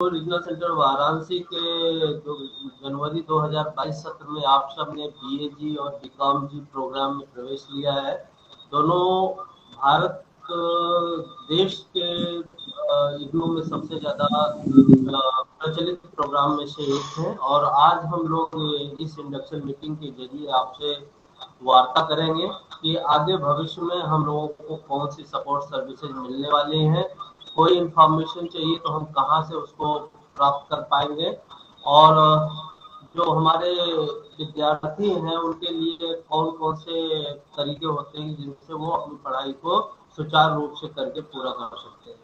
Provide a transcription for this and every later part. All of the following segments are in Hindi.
रीजनल सेंटर वाराणसी के जो जनवरी 2022 सत्र में आप सब ने बीएजी और बीकॉम जी प्रोग्राम में प्रवेश लिया है। दोनों भारत देश के इग्नू में सबसे ज्यादा प्रचलित प्रोग्राम में से एक है और आज हम लोग इस इंडक्शन मीटिंग के जरिए आपसे वार्ता करेंगे कि आगे भविष्य में हम लोगों को कौन सी सपोर्ट सर्विसेज मिलने वाली हैं, कोई इंफॉर्मेशन चाहिए तो हम कहाँ से उसको प्राप्त कर पाएंगे और जो हमारे विद्यार्थी हैं उनके लिए कौन कौन से तरीके होते हैं जिनसे वो अपनी पढ़ाई को सुचारू रूप से करके पूरा कर सकते हैं।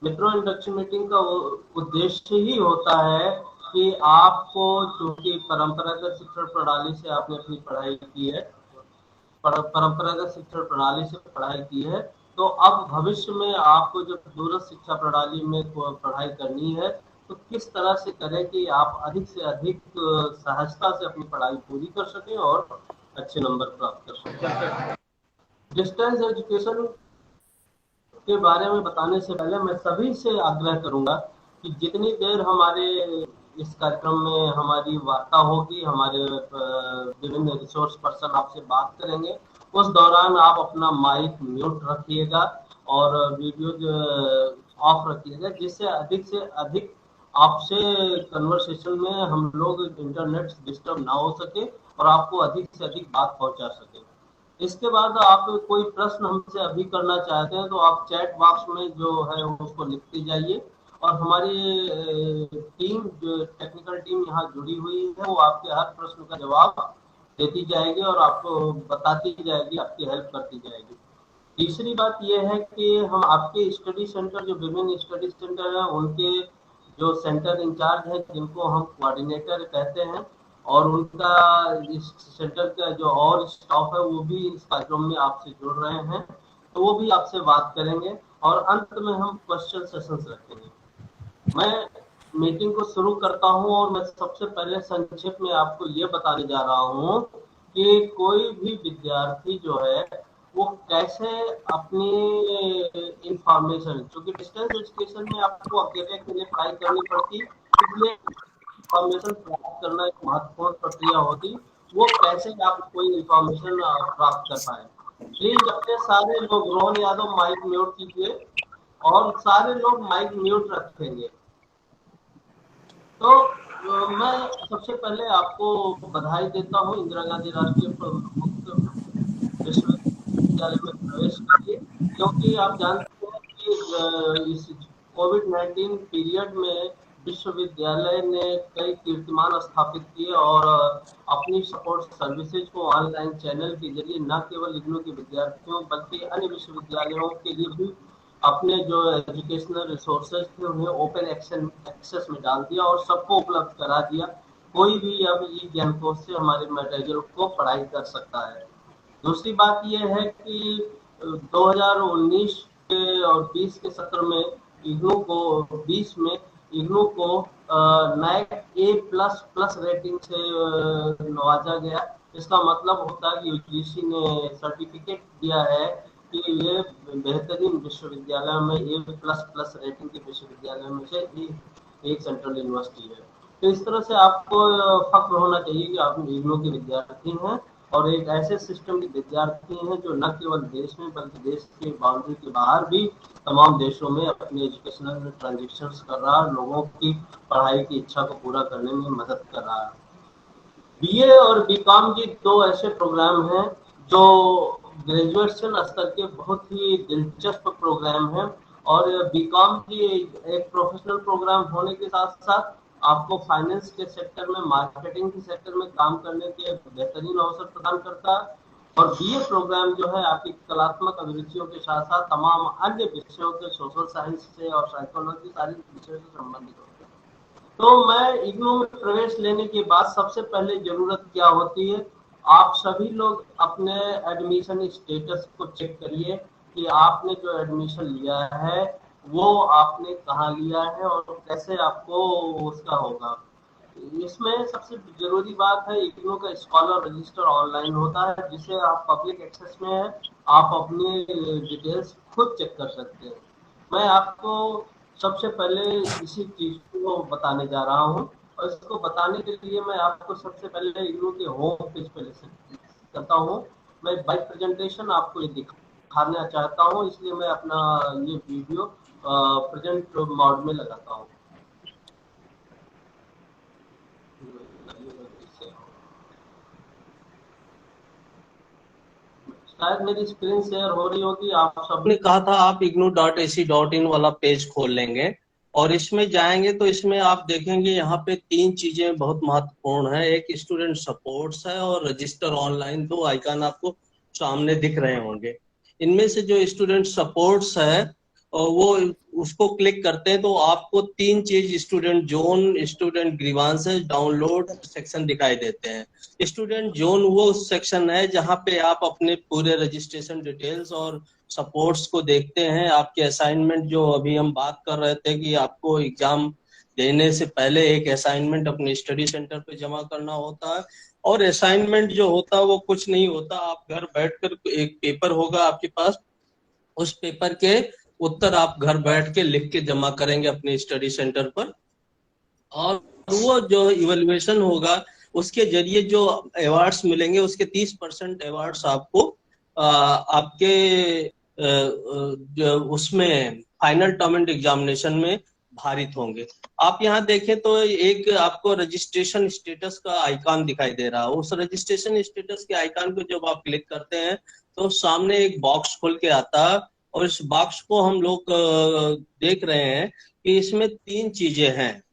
मित्रों, इंडक्शन मीटिंग का उद्देश्य ही होता है कि आपको, चूंकि परंपरागत शिक्षण प्रणाली से आपने अपनी पढ़ाई की है, परंपरागत शिक्षण प्रणाली से पढ़ाई की है, तो अब भविष्य में आपको जब दूरस्थ शिक्षा प्रणाली में पढ़ाई करनी है तो किस तरह से करें कि आप अधिक से अधिक सहजता से अपनी पढ़ाई पूरी कर सकें और अच्छे नंबर प्राप्त कर सकें। डिस्टेंस एजुकेशन के बारे में बताने से पहले मैं सभी से आग्रह करूंगा कि जितनी देर हमारे इस कार्यक्रम में हमारी वार्ता होगी, हमारे विभिन्न रिसोर्स पर्सन आपसे बात करेंगे, उस दौरान आप अपना माइक म्यूट रखिएगा और वीडियो ऑफ रखिएगा, जिससे अधिक आपसे कन्वर्सेशन में हम लोग इंटरनेट डिस्टर्ब ना हो सके और आपको अधिक से अधिक बात पहुंचा सके। इसके बाद आप कोई प्रश्न हमसे अभी करना चाहते हैं तो आप चैट बॉक्स में जो है उसको लिखते जाइए और हमारी टीम, जो टेक्निकल टीम यहाँ जुड़ी हुई है, वो आपके हर प्रश्न का जवाब देती जाएगी और आपको बताती जाएगी, आपकी हेल्प करती जाएगी। तीसरी बात यह है कि हम आपके स्टडी सेंटर, जो विभिन्न स्टडी सेंटर हैं, उनके जो सेंटर इंचार्ज है जिनको हम कोऑर्डिनेटर कहते हैं, और उनका इस सेंटर का जो और स्टाफ है वो भी इस कार्यक्रम में आपसे जुड़ रहे हैं, तो वो भी आपसे बात करेंगे और अंत में हम क्वेश्चन सेशंस रखेंगे। मैं मीटिंग को शुरू करता हूं और मैं सबसे पहले संक्षेप में आपको ये बताने जा रहा हूं कि कोई भी विद्यार्थी जो है वो कैसे अपनी इंफॉर्मेशन, क्योंकि डिस्टेंस एजुकेशन में आपको अकेले अकेले पढ़ाई करनी पड़ती, इसलिए इंफॉर्मेशन प्राप्त करना एक महत्वपूर्ण प्रक्रिया होती, वो कैसे आप कोई इंफॉर्मेशन प्राप्त कर पाए। प्लीज अपने सारे लोग, रोहन यादव माइक म्यूट कीजिए और सारे लोग माइक म्यूट रखेंगे। तो मैं सबसे पहले आपको बधाई देता हूँ इंदिरा गांधी राष्ट्रीय मुक्त विश्वविद्यालय में प्रवेश के लिए, क्योंकि आप जानते हैं कि इस कोविड-19 पीरियड में विश्वविद्यालय ने कई कीर्तिमान स्थापित किए और अपनी सपोर्ट सर्विसेज को ऑनलाइन चैनल के जरिए न केवल इग्नू के विद्यार्थियों बल्कि अन्य विश्वविद्यालयों के लिए भी अपने जो एजुकेशनल रिसोर्सेज थे उन्हें ओपन एक्सेस में डाल दिया और सबको उपलब्ध करा दिया। कोई भी अब ई ज्ञान कोश से हमारे मटेरियल को पढ़ाई कर सकता है। दूसरी बात यह है कि 2019 के और 20 के सत्र में इग्नू को 20 में इग्नू को नैक A++ रेटिंग से नवाजा गया। इसका मतलब होता है कि यूजीसी ने सर्टिफिकेट दिया है कि ये बेहतरीन विश्वविद्यालय में A++ रेटिंग के विश्वविद्यालय में से एक सेंट्रल यूनिवर्सिटी है। तो इस तरह से आपको फख्र होना चाहिए कि आप इग्नू के विद्यार्थी हैं और एक ऐसे सिस्टम के विद्यार्थी हैं जो न केवल देश में बल्कि देश के बाउंड्री के बाहर भी तमाम देशों में अपने एजुकेशनल ट्रांजेक्शन्स कर रहा है, लोगों की पढ़ाई की इच्छा को पूरा करने में मदद कर रहा है। बीए और बीकॉम जी दो ऐसे प्रोग्राम हैं जो ग्रेजुएशन स्तर के बहुत ही दिलचस्प प्रोग्राम हैं और बीकॉम जी एक प्रोफेशनल प्रोग्राम होने के साथ साथ आपको फाइनेंस के सेक्टर में, मार्केटिंग के सेक्टर में काम करने के बेहतरीन अवसर प्रदान करता है और बीए प्रोग्राम जो है आपकी कलात्मक अभिरुचियों के साथ साथ तमाम अन्य विषयों के, सोशल साइंस से और साइकोलॉजी, सारी विषयों से संबंधित होते हैं। तो मैं इग्नू में प्रवेश लेने के बाद सबसे पहले जरूरत क्या होती है, आप सभी लोग अपने एडमिशन स्टेटस को चेक करिए कि आपने जो एडमिशन लिया है वो आपने कहाँ लिया है और कैसे आपको उसका होगा। इसमें सबसे जरूरी बात है, इग्नू का स्कॉलर रजिस्टर ऑनलाइन होता है जिसे आप पब्लिक एक्सेस में है, आप अपनी डिटेल्स खुद चेक कर सकते हैं। मैं आपको सबसे पहले इसी चीज को बताने जा रहा हूँ, और इसको बताने के लिए मैं आपको सबसे पहले इग्नू के होम पेज पे लेसन करता हूँ। मैं बाइक प्रेजेंटेशन आपको ये दिखाना चाहता हूँ, इसलिए मैं अपना ये वीडियो प्रेजेंट मोड में लगाता हूँ। शायद मेरी स्क्रीन शेयर हो रही होगी। आप सबने कहा था आप ignou.ac.in वाला पेज खोल लेंगे और इसमें जाएंगे तो इसमें आप देखेंगे यहाँ पे 3 चीजें बहुत महत्वपूर्ण है। एक स्टूडेंट सपोर्ट्स है और रजिस्टर ऑनलाइन, 2 आइकन आपको सामने दिख रहे होंगे। इनमें से जो स्टूडेंट सपोर्ट्स है वो उसको क्लिक करते हैं तो आपको 3 चीज student zone, student grievances, download section दिखाई देते हैं। स्टूडेंट जोन वो सेक्शन है जहाँ पे आप अपने पूरे रजिस्ट्रेशन डिटेल्स और सपोर्ट्स को देखते हैं। आपके असाइनमेंट जो अभी हम बात कर रहे थे कि आपको एग्जाम देने से पहले एक असाइनमेंट अपने स्टडी सेंटर पे जमा करना होता है, और असाइनमेंट जो होता है वो कुछ नहीं होता, आप घर बैठकर एक पेपर होगा आपके पास, उस पेपर के उत्तर आप घर बैठ के लिख के जमा करेंगे अपने स्टडी सेंटर पर, और वो जो इवेल्युएशन होगा उसके जरिए जो अवार्ड्स मिलेंगे उसके 30% अवार्ड्स आपको आपके उसमें फाइनल टर्म एंड एग्जामिनेशन में भारित होंगे। आप यहाँ देखें तो एक आपको रजिस्ट्रेशन स्टेटस का आइकॉन दिखाई दे रहा है। उस रजिस्ट्रेशन स्टेटस के आइकॉन को जब आप क्लिक करते हैं तो सामने एक बॉक्स खुल के आता है, और इस बॉक्स को हम लोग देख रहे हैं कि इसमें 3 चीजें हैं।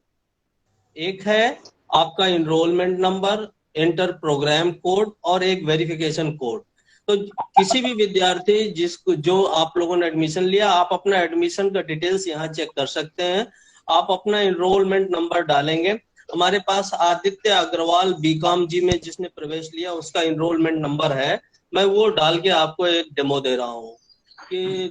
एक है आपका enrolment number, enter programme code और एक वेरिफिकेशन कोड। तो किसी भी विद्यार्थी जिसको जो आप लोगों ने एडमिशन लिया, आप अपना एडमिशन का डिटेल्स यहाँ चेक कर सकते हैं। आप अपना इनरोलमेंट नंबर डालेंगे। हमारे पास आदित्य अग्रवाल बीकॉम जी में जिसने प्रवेश लिया उसका इनरोलमेंट नंबर है, मैं वो डाल के आपको एक डेमो दे रहा हूँ कि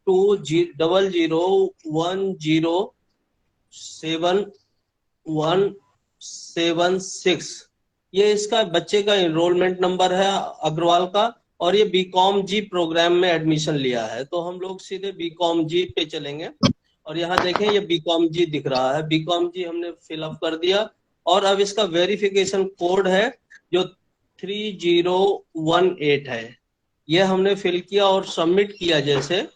2200107176 ये इसका बच्चे का इनरोलमेंट नंबर है अग्रवाल का, और ये बीकॉम जी प्रोग्राम में एडमिशन लिया है। तो हम लोग सीधे बीकॉम जी पे चलेंगे और यहाँ देखें ये बीकॉम जी दिख रहा है, बीकॉम जी हमने फिलअप कर दिया। और अब इसका वेरिफिकेशन कोड है जो 3018 है, ये हमने फिल किया और सबमिट किया। जैसे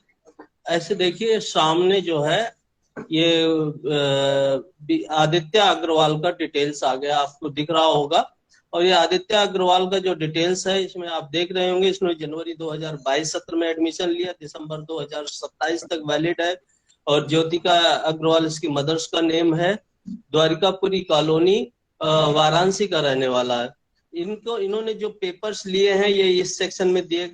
ऐसे देखिए सामने जो है ये आदित्य अग्रवाल का डिटेल्स आ गया, आपको दिख रहा होगा। और ये आदित्य अग्रवाल का जो डिटेल्स है इसमें आप देख रहे होंगे, इसने जनवरी 2022 सत्र में एडमिशन लिया, दिसंबर 2027 तक वैलिड है। और ज्योतिका अग्रवाल इसकी मदर्स का नेम है, द्वारिकापुरी कॉलोनी वाराणसी का रहने वाला है। इन्होंने जो पेपर्स लिए हैं ये इस सेक्शन में दिए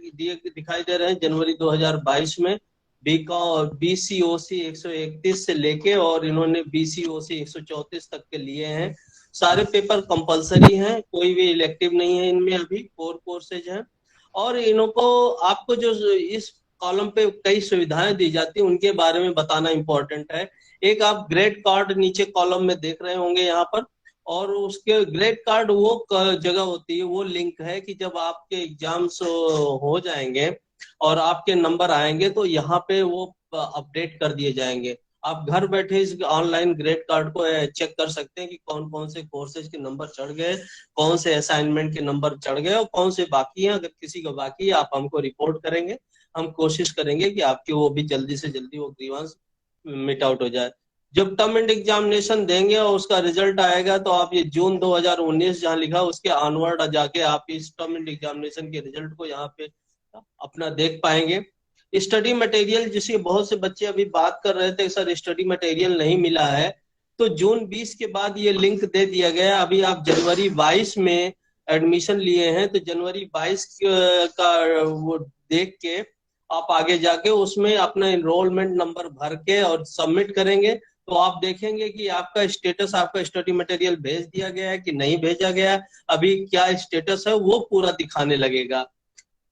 दिखाई दे रहे हैं। जनवरी 2022 में BCOC 131 से लेके और इन्होंने BCOC 134 तक के लिए हैं। सारे पेपर कंपलसरी हैं, कोई भी इलेक्टिव नहीं है इनमें, अभी कोर कोर्सेज हैं। और इनको आपको जो इस कॉलम पे कई सुविधाएं दी जाती है उनके बारे में बताना इंपॉर्टेंट है। एक आप ग्रेड कार्ड नीचे कॉलम में देख रहे होंगे यहाँ पर, और उसके ग्रेड कार्ड वो जगह होती है, वो लिंक है कि जब आपके एग्जाम्स हो जाएंगे और आपके नंबर आएंगे तो यहाँ पे वो अपडेट कर दिए जाएंगे। आप घर बैठे इस ऑनलाइन ग्रेड कार्ड को चेक कर सकते हैं कि कौन कौन से कोर्सेज के नंबर चढ़ गए, कौन से असाइनमेंट के नंबर चढ़ गए और कौन से बाकी हैं। अगर किसी का बाकी है आप हमको रिपोर्ट करेंगे, हम कोशिश करेंगे कि आपके वो भी जल्दी से जल्दी वो ग्रीवांस मिट आउट हो जाए। जब टर्म एंड एग्जामिनेशन देंगे और उसका रिजल्ट आएगा तो आप ये जून 2019 जहाँ लिखा उसके ऑनवर्ड जाके आप इस टर्म एंड एग्जामिनेशन के रिजल्ट को यहाँ पे अपना देख पाएंगे। स्टडी मटेरियल, जिसके बहुत से बच्चे अभी बात कर रहे थे सर स्टडी मटेरियल नहीं मिला है, तो जून 20 के बाद ये लिंक दे दिया गया। अभी आप जनवरी 22 में एडमिशन लिए हैं तो जनवरी 22 का वो देख के आप आगे जाके उसमें अपना इनरोलमेंट नंबर भर के और सबमिट करेंगे तो आप देखेंगे कि आपका स्टेटस, आपका स्टडी मटेरियल भेज दिया गया है कि नहीं भेजा गया, अभी क्या स्टेटस है वो पूरा दिखाने लगेगा।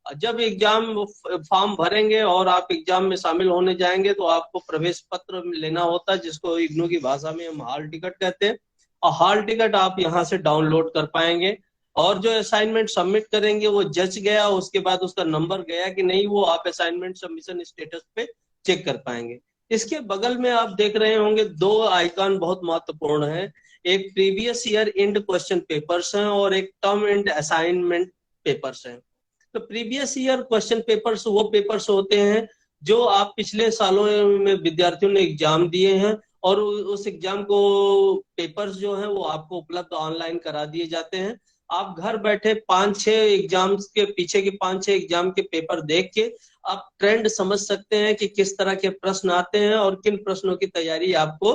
जब एग्जाम फॉर्म भरेंगे और आप एग्जाम में शामिल होने जाएंगे तो आपको प्रवेश पत्र लेना होता है, जिसको इग्नू की भाषा में हम हॉल टिकट कहते हैं, और हॉल टिकट आप यहाँ से डाउनलोड कर पाएंगे। और जो असाइनमेंट सबमिट करेंगे वो जज गया, उसके बाद उसका नंबर गया कि नहीं, वो आप असाइनमेंट सबमिशन स्टेटस पे चेक कर पाएंगे। इसके बगल में आप देख रहे होंगे दो आइकन बहुत महत्वपूर्ण है। एक previous year end question papers हैं और एक टर्म इंड असाइनमेंट पेपर्स हैं। तो प्रीवियस ईयर क्वेश्चन पेपर्स वो पेपर्स होते हैं जो आप पिछले सालों में विद्यार्थियों ने एग्जाम दिए हैं, और उस एग्जाम को पेपर्स जो है वो आपको उपलब्ध ऑनलाइन करा दिए जाते हैं। आप घर बैठे 5-6 एग्जाम्स के पीछे के 5-6 एग्जाम के पेपर देख के आप ट्रेंड समझ सकते हैं कि किस तरह के प्रश्न आते हैं और किन प्रश्नों की तैयारी आपको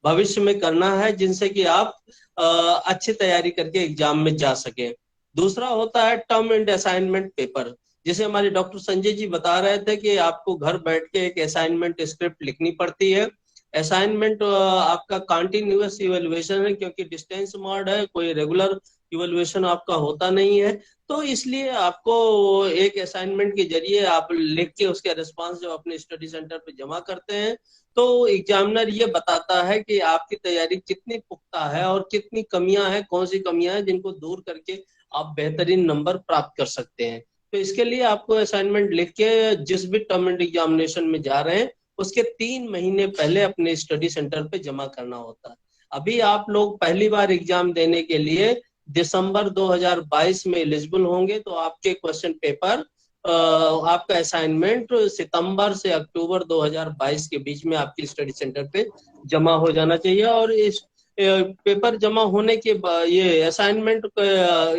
भविष्य में करना है, जिनसे कि आप अच्छी तैयारी करके एग्जाम में जा सके। दूसरा होता है टर्म एंड असाइनमेंट पेपर, जिसे हमारे डॉक्टर संजय जी बता रहे थे कि आपको घर बैठ के एक असाइनमेंट स्क्रिप्ट लिखनी पड़ती है। असाइनमेंट आपका कंटिन्यूअस इवेल्युएशन है, क्योंकि डिस्टेंस मोड है, कोई रेगुलर इवेल्युएशन आपका होता नहीं है। तो इसलिए आपको एक असाइनमेंट के जरिए आप लिख के उसके रिस्पांस जब अपने स्टडी सेंटर पे जमा करते हैं तो एग्जामिनर ये बताता है कि आपकी तैयारी कितनी पुख्ता है और कितनी कमियां हैं, कौन सी कमियां हैं जिनको दूर करके आप बेहतरीन नंबर प्राप्त कर सकते हैं। तो इसके लिए आपको असाइनमेंट लिख के जिस भी टर्म एंड एग्जामिनेशन में जा रहे हैं उसके 3 महीने पहले अपने स्टडी सेंटर पे जमा करना होता है। अभी आप लोग पहली बार एग्जाम देने के लिए दिसंबर 2022 में एलिजिबल होंगे, तो आपके क्वेश्चन पेपर आपका असाइनमेंट सितंबर से अक्टूबर 2022 के बीच में आपके स्टडी सेंटर पे जमा हो जाना चाहिए। और इस पेपर जमा होने के बाद, ये असाइनमेंट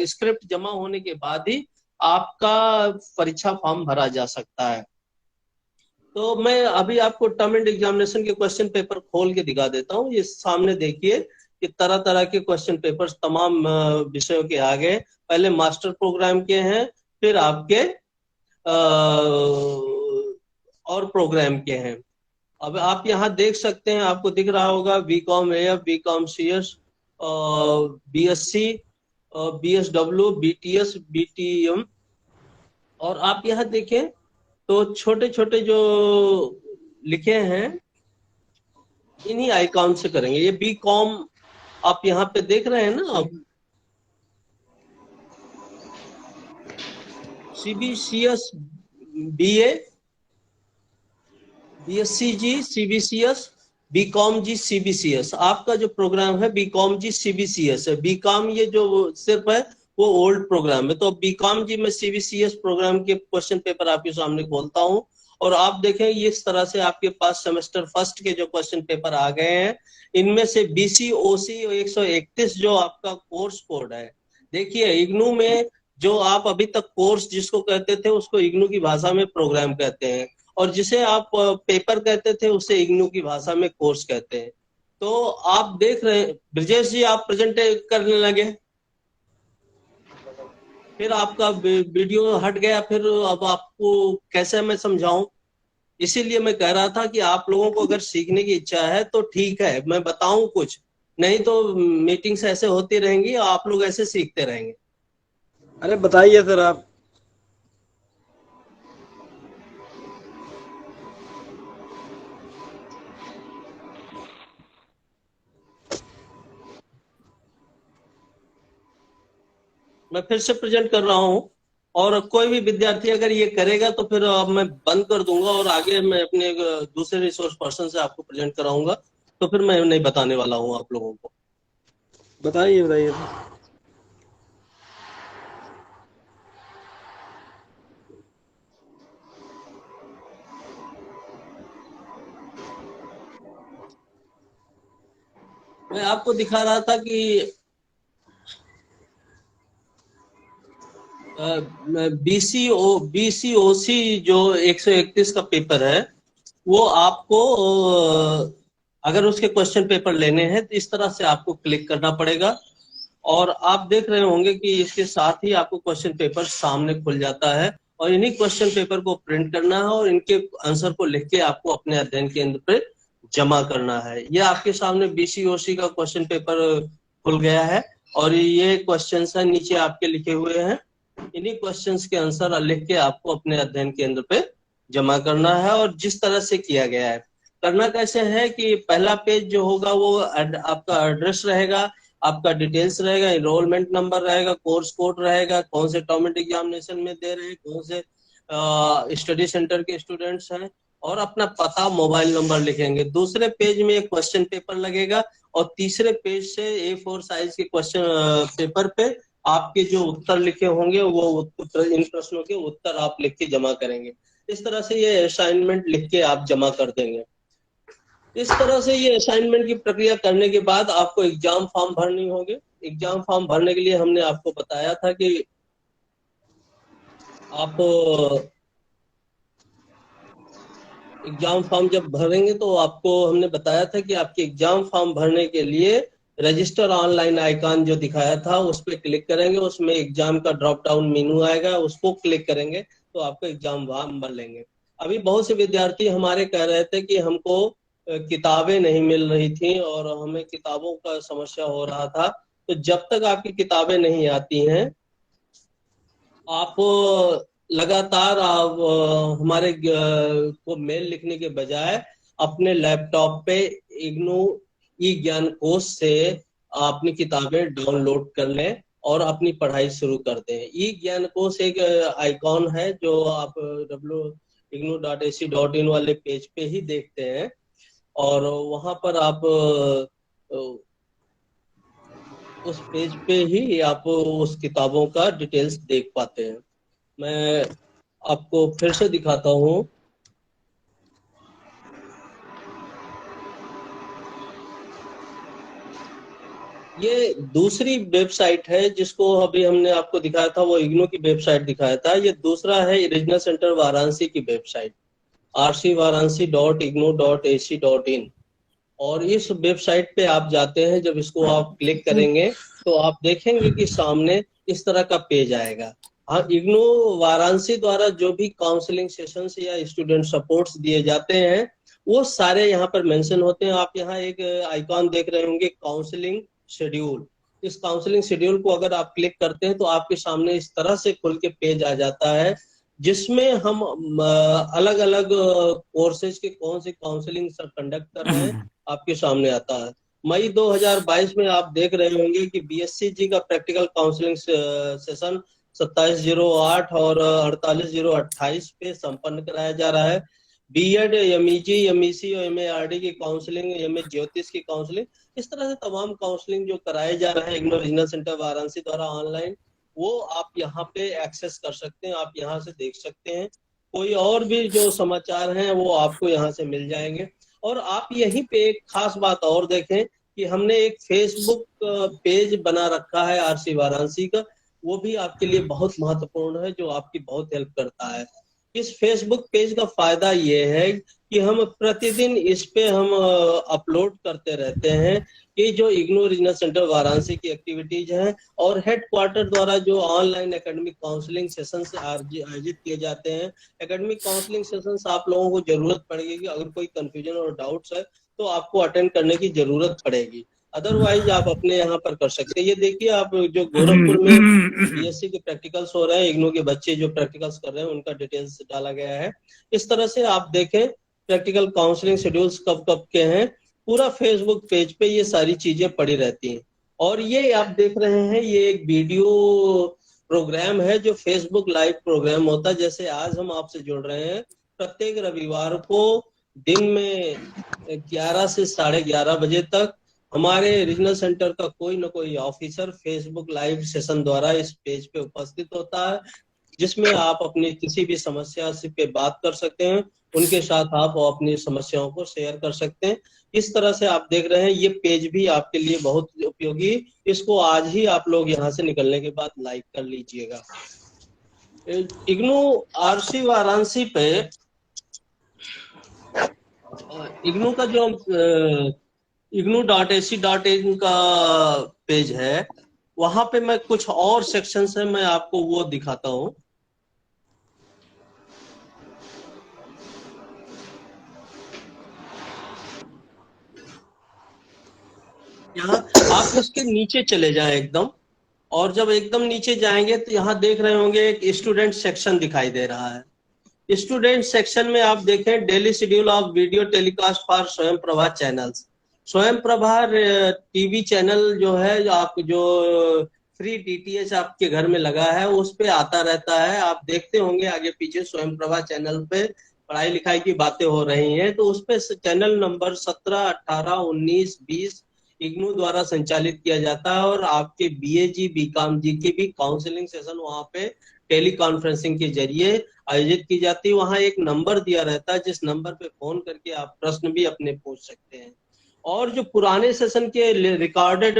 स्क्रिप्ट जमा होने के बाद ही आपका परीक्षा फॉर्म भरा जा सकता है। तो मैं अभी आपको टर्म एंड एग्जामिनेशन के क्वेश्चन पेपर खोल के दिखा देता हूँ। ये सामने देखिए कि तरह तरह के क्वेश्चन पेपर्स तमाम विषयों के आ गए। पहले मास्टर प्रोग्राम के हैं, फिर आपके और प्रोग्राम के हैं। अब आप यहाँ देख सकते हैं, आपको दिख रहा होगा BCom AF, BCom CS, BSc, BSW, BTS, BTM. और आप यहाँ देखें तो छोटे छोटे जो लिखे हैं इन्हीं आइकॉन से करेंगे। ये बीकॉम आप यहाँ पे देख रहे हैं ना, आप सीबीसीएस, बीए, बीएससी जी, सीबीसीएस, बीकॉम जी, सीबीसीएस। आपका जो प्रोग्राम है बीकॉम जी सीबीसीएस है। बीकॉम ये जो सिर्फ है वो ओल्ड प्रोग्राम है। तो बीकॉम जी में सीबीसीएस प्रोग्राम के क्वेश्चन पेपर आपके सामने खोलता हूँ और आप देखें इस तरह से आपके पास सेमेस्टर फर्स्ट के जो क्वेश्चन पेपर आ गए हैं, इनमें से बीसीओसी 131 जो आपका कोर्स कोड है। देखिए इग्नू में जो आप अभी तक कोर्स जिसको कहते थे उसको इग्नू की भाषा में प्रोग्राम कहते हैं, और जिसे आप पेपर कहते थे उसे इग्नू की भाषा में कोर्स कहते हैं। तो आप देख रहे हैं ब्रजेश जी, आप प्रेजेंट करने लगे, फिर आपका वीडियो हट गया, फिर अब आपको कैसे मैं समझाऊं। इसीलिए मैं कह रहा था कि आप लोगों को अगर सीखने की इच्छा है तो ठीक है मैं बताऊं कुछ, नहीं तो मीटिंग्स ऐसे होती रहेंगी, आप लोग ऐसे सीखते रहेंगे। अरे बताइए सर आप। मैं फिर से प्रेजेंट कर रहा हूँ, और कोई भी विद्यार्थी अगर ये करेगा तो फिर अब मैं बंद कर दूंगा और आगे मैं अपने दूसरे रिसोर्स पर्सन से आपको प्रेजेंट कराऊंगा। तो फिर मैं नहीं बताने वाला हूँ आप लोगों को। बताइए बताइए सर। मैं आपको दिखा रहा था कि बीसीओसी जो 131 का पेपर है वो आपको अगर उसके क्वेश्चन पेपर लेने हैं तो इस तरह से आपको क्लिक करना पड़ेगा, और आप देख रहे होंगे कि इसके साथ ही आपको क्वेश्चन पेपर सामने खुल जाता है, और इन्हीं क्वेश्चन पेपर को प्रिंट करना है और इनके आंसर को लिख के आपको अपने अध्ययन केंद्र पे जमा करना है। ये आपके सामने बीसीओसी का क्वेश्चन पेपर खुल गया है और ये क्वेश्चन है नीचे आपके लिखे हुए हैं। इन्हीं क्वेश्चंस के आंसर लिख के आपको अपने अध्ययन केंद्र पे जमा करना है। और जिस तरह से किया गया है, करना कैसे है कि पहला पेज जो होगा वो आपका एड्रेस रहेगा, आपका डिटेल्स रहेगा, एनरोलमेंट नंबर रहेगा, कोर्स कोड रहेगा, कौन से टर्म एंड एग्जामिनेशन में दे रहे हैं, कौन से स्टडी सेंटर के स्टूडेंट्स हैं, और अपना पता मोबाइल नंबर लिखेंगे। दूसरे पेज में एक क्वेश्चन पेपर लगेगा और तीसरे पेज से A4 साइज के क्वेश्चन पेपर पे आपके जो उत्तर लिखे होंगे वो इन प्रश्नों के उत्तर आप लिख के जमा करेंगे। इस तरह से ये असाइनमेंट लिख के आप जमा कर देंगे। इस तरह से ये असाइनमेंट की प्रक्रिया करने के बाद आपको एग्जाम फॉर्म भरनी होगी। एग्जाम फॉर्म भरने के लिए हमने आपको बताया था कि आप एग्जाम फॉर्म जब भरेंगे तो आपको हमने बताया था कि आपके एग्जाम फॉर्म भरने के लिए रजिस्टर ऑनलाइन आइकॉन जो दिखाया था उस पर क्लिक करेंगे, उसमें एग्जाम का ड्रॉप डाउन मेनू आएगा, उसको क्लिक करेंगे तो आपको एग्जाम फॉर्म भर लेंगे। अभी बहुत से विद्यार्थी हमारे कह रहे थे कि हमको किताबें नहीं मिल रही थी और हमें किताबों का समस्या हो रहा था। तो जब तक आपकी किताबें नहीं आती हैं आप लगातार आप हमारे को मेल लिखने के बजाय अपने लैपटॉप पे इग्नू ई ज्ञान कोश से अपनी किताबें डाउनलोड कर लें और अपनी पढ़ाई शुरू कर दें। ई ज्ञान कोश एक आइकॉन है जो आप ignu.ac.in वाले पेज पे ही देखते हैं और वहां पर आप उस पेज पे ही आप उस किताबों का डिटेल्स देख पाते हैं। मैं आपको फिर से दिखाता हूँ। ये दूसरी वेबसाइट है जिसको अभी हमने आपको दिखाया था, वो इग्नू की वेबसाइट दिखाया था। ये दूसरा है रीजनल सेंटर वाराणसी की वेबसाइट rcvaranasi.ignu.ac.in। और इस वेबसाइट पे आप जाते हैं, जब इसको आप क्लिक करेंगे तो आप देखेंगे कि सामने इस तरह का पेज आएगा। हाँ, इग्नू वाराणसी द्वारा जो भी काउंसलिंग सेशंस या स्टूडेंट सपोर्ट्स दिए जाते हैं वो सारे यहाँ पर मेंशन होते हैं। आप यहाँ एक आइकॉन देख रहे होंगे काउंसलिंग शेड्यूल। इस काउंसलिंग शेड्यूल को अगर आप क्लिक करते हैं तो आपके सामने इस तरह से खुल के पेज आ जाता है जिसमें हम अलग अलग कोर्सेज के कौन से काउंसलिंग कंडक्ट कर रहे हैं आपके सामने आता है। मई 2022 में आप देख रहे होंगे कि BSc का प्रैक्टिकल काउंसलिंग सेशन 2708 और 48028 पे संपन्न कराया जा रहा है। B.Ed, MEG, MEC और MARD की काउंसलिंग, MA ज्योतिष की काउंसलिंग, इस तरह से तमाम काउंसलिंग जो कराए जा रहे हैं इग्नू रीजनल सेंटर वाराणसी द्वारा ऑनलाइन, वो आप यहाँ पे एक्सेस कर सकते हैं, आप यहाँ से देख सकते हैं। कोई और भी जो समाचार हैं वो आपको यहाँ से मिल जाएंगे। और आप यहीं पे एक खास बात और देखें कि हमने एक फेसबुक पेज बना रखा है RC वाराणसी का, वो भी आपके लिए बहुत महत्वपूर्ण है, जो आपकी बहुत हेल्प करता है। इस फेसबुक पेज का फायदा ये है कि हम प्रतिदिन इस पे हम अपलोड करते रहते हैं कि जो इग्नू रीजनल सेंटर वाराणसी की एक्टिविटीज हैं और हेडक्वार्टर द्वारा जो ऑनलाइन एकेडमिक काउंसलिंग सेशंस आयोजित किए जाते हैं। एकेडमिक काउंसलिंग सेशंस आप लोगों को जरूरत पड़ेगी कि अगर कोई कंफ्यूजन और डाउट्स है तो आपको अटेंड करने की जरूरत पड़ेगी, अदरवाइज आप अपने यहाँ पर कर सकते हैं। ये देखिए आप जो गोरखपुर में BSc के प्रैक्टिकल्स हो रहे हैं, इग्नू के बच्चे जो प्रैक्टिकल्स कर रहे हैं उनका डिटेल्स डाला गया है। इस तरह से आप देखें प्रैक्टिकल काउंसलिंग शेड्यूल्स कब कब के हैं, पूरा फेसबुक पेज पे ये सारी चीजें पड़ी रहती हैं। और ये आप देख रहे हैं ये एक वीडियो प्रोग्राम है जो फेसबुक लाइव प्रोग्राम होता है। जैसे आज हम आपसे जुड़ रहे हैं, प्रत्येक रविवार को दिन में 11 से 11:30 बजे तक हमारे रीजनल सेंटर का कोई ना कोई ऑफिसर फेसबुक लाइव सेशन द्वारा इस पेज पे उपस्थित होता है, जिसमें आप अपनी किसी भी समस्या से पे बात कर सकते हैं, उनके साथ आप अपनी समस्याओं को शेयर कर सकते हैं। इस तरह से आप देख रहे हैं ये पेज भी आपके लिए बहुत उपयोगी। इसको आज ही आप लोग यहाँ से निकलने के बाद लाइक कर लीजिएगा। इग्नू RC वाराणसी पे इग्नू का जो ignu.ac.in का पेज है, वहां पे मैं कुछ और सेक्शंस है, मैं आपको वो दिखाता हूँ। यहाँ आप इसके नीचे चले जाएं एकदम, और जब एकदम नीचे जाएंगे तो यहाँ देख रहे होंगे एक स्टूडेंट सेक्शन दिखाई दे रहा है। स्टूडेंट सेक्शन में आप देखें daily schedule of video telecast for स्वयं प्रभा चैनल्स। स्वयं प्रभा टीवी चैनल जो है, आप जो फ्री DTH आपके घर में लगा है उस पे आता रहता है, आप देखते होंगे आगे पीछे स्वयं प्रभा चैनल पे पढ़ाई लिखाई की बातें हो रही हैं, तो उस पे चैनल नंबर 17, 18, 19, 20 इग्नू द्वारा संचालित किया जाता है, और आपके बीए बीकॉम जी की भी काउंसलिंग सेशन वहाँ पे टेली कॉन्फ्रेंसिंग के जरिए आयोजित की जाती है। वहाँ एक नंबर दिया रहता है, जिस नंबर पे फोन करके आप प्रश्न भी अपने पूछ सकते हैं। और जो पुराने सेशन के रिकॉर्डेड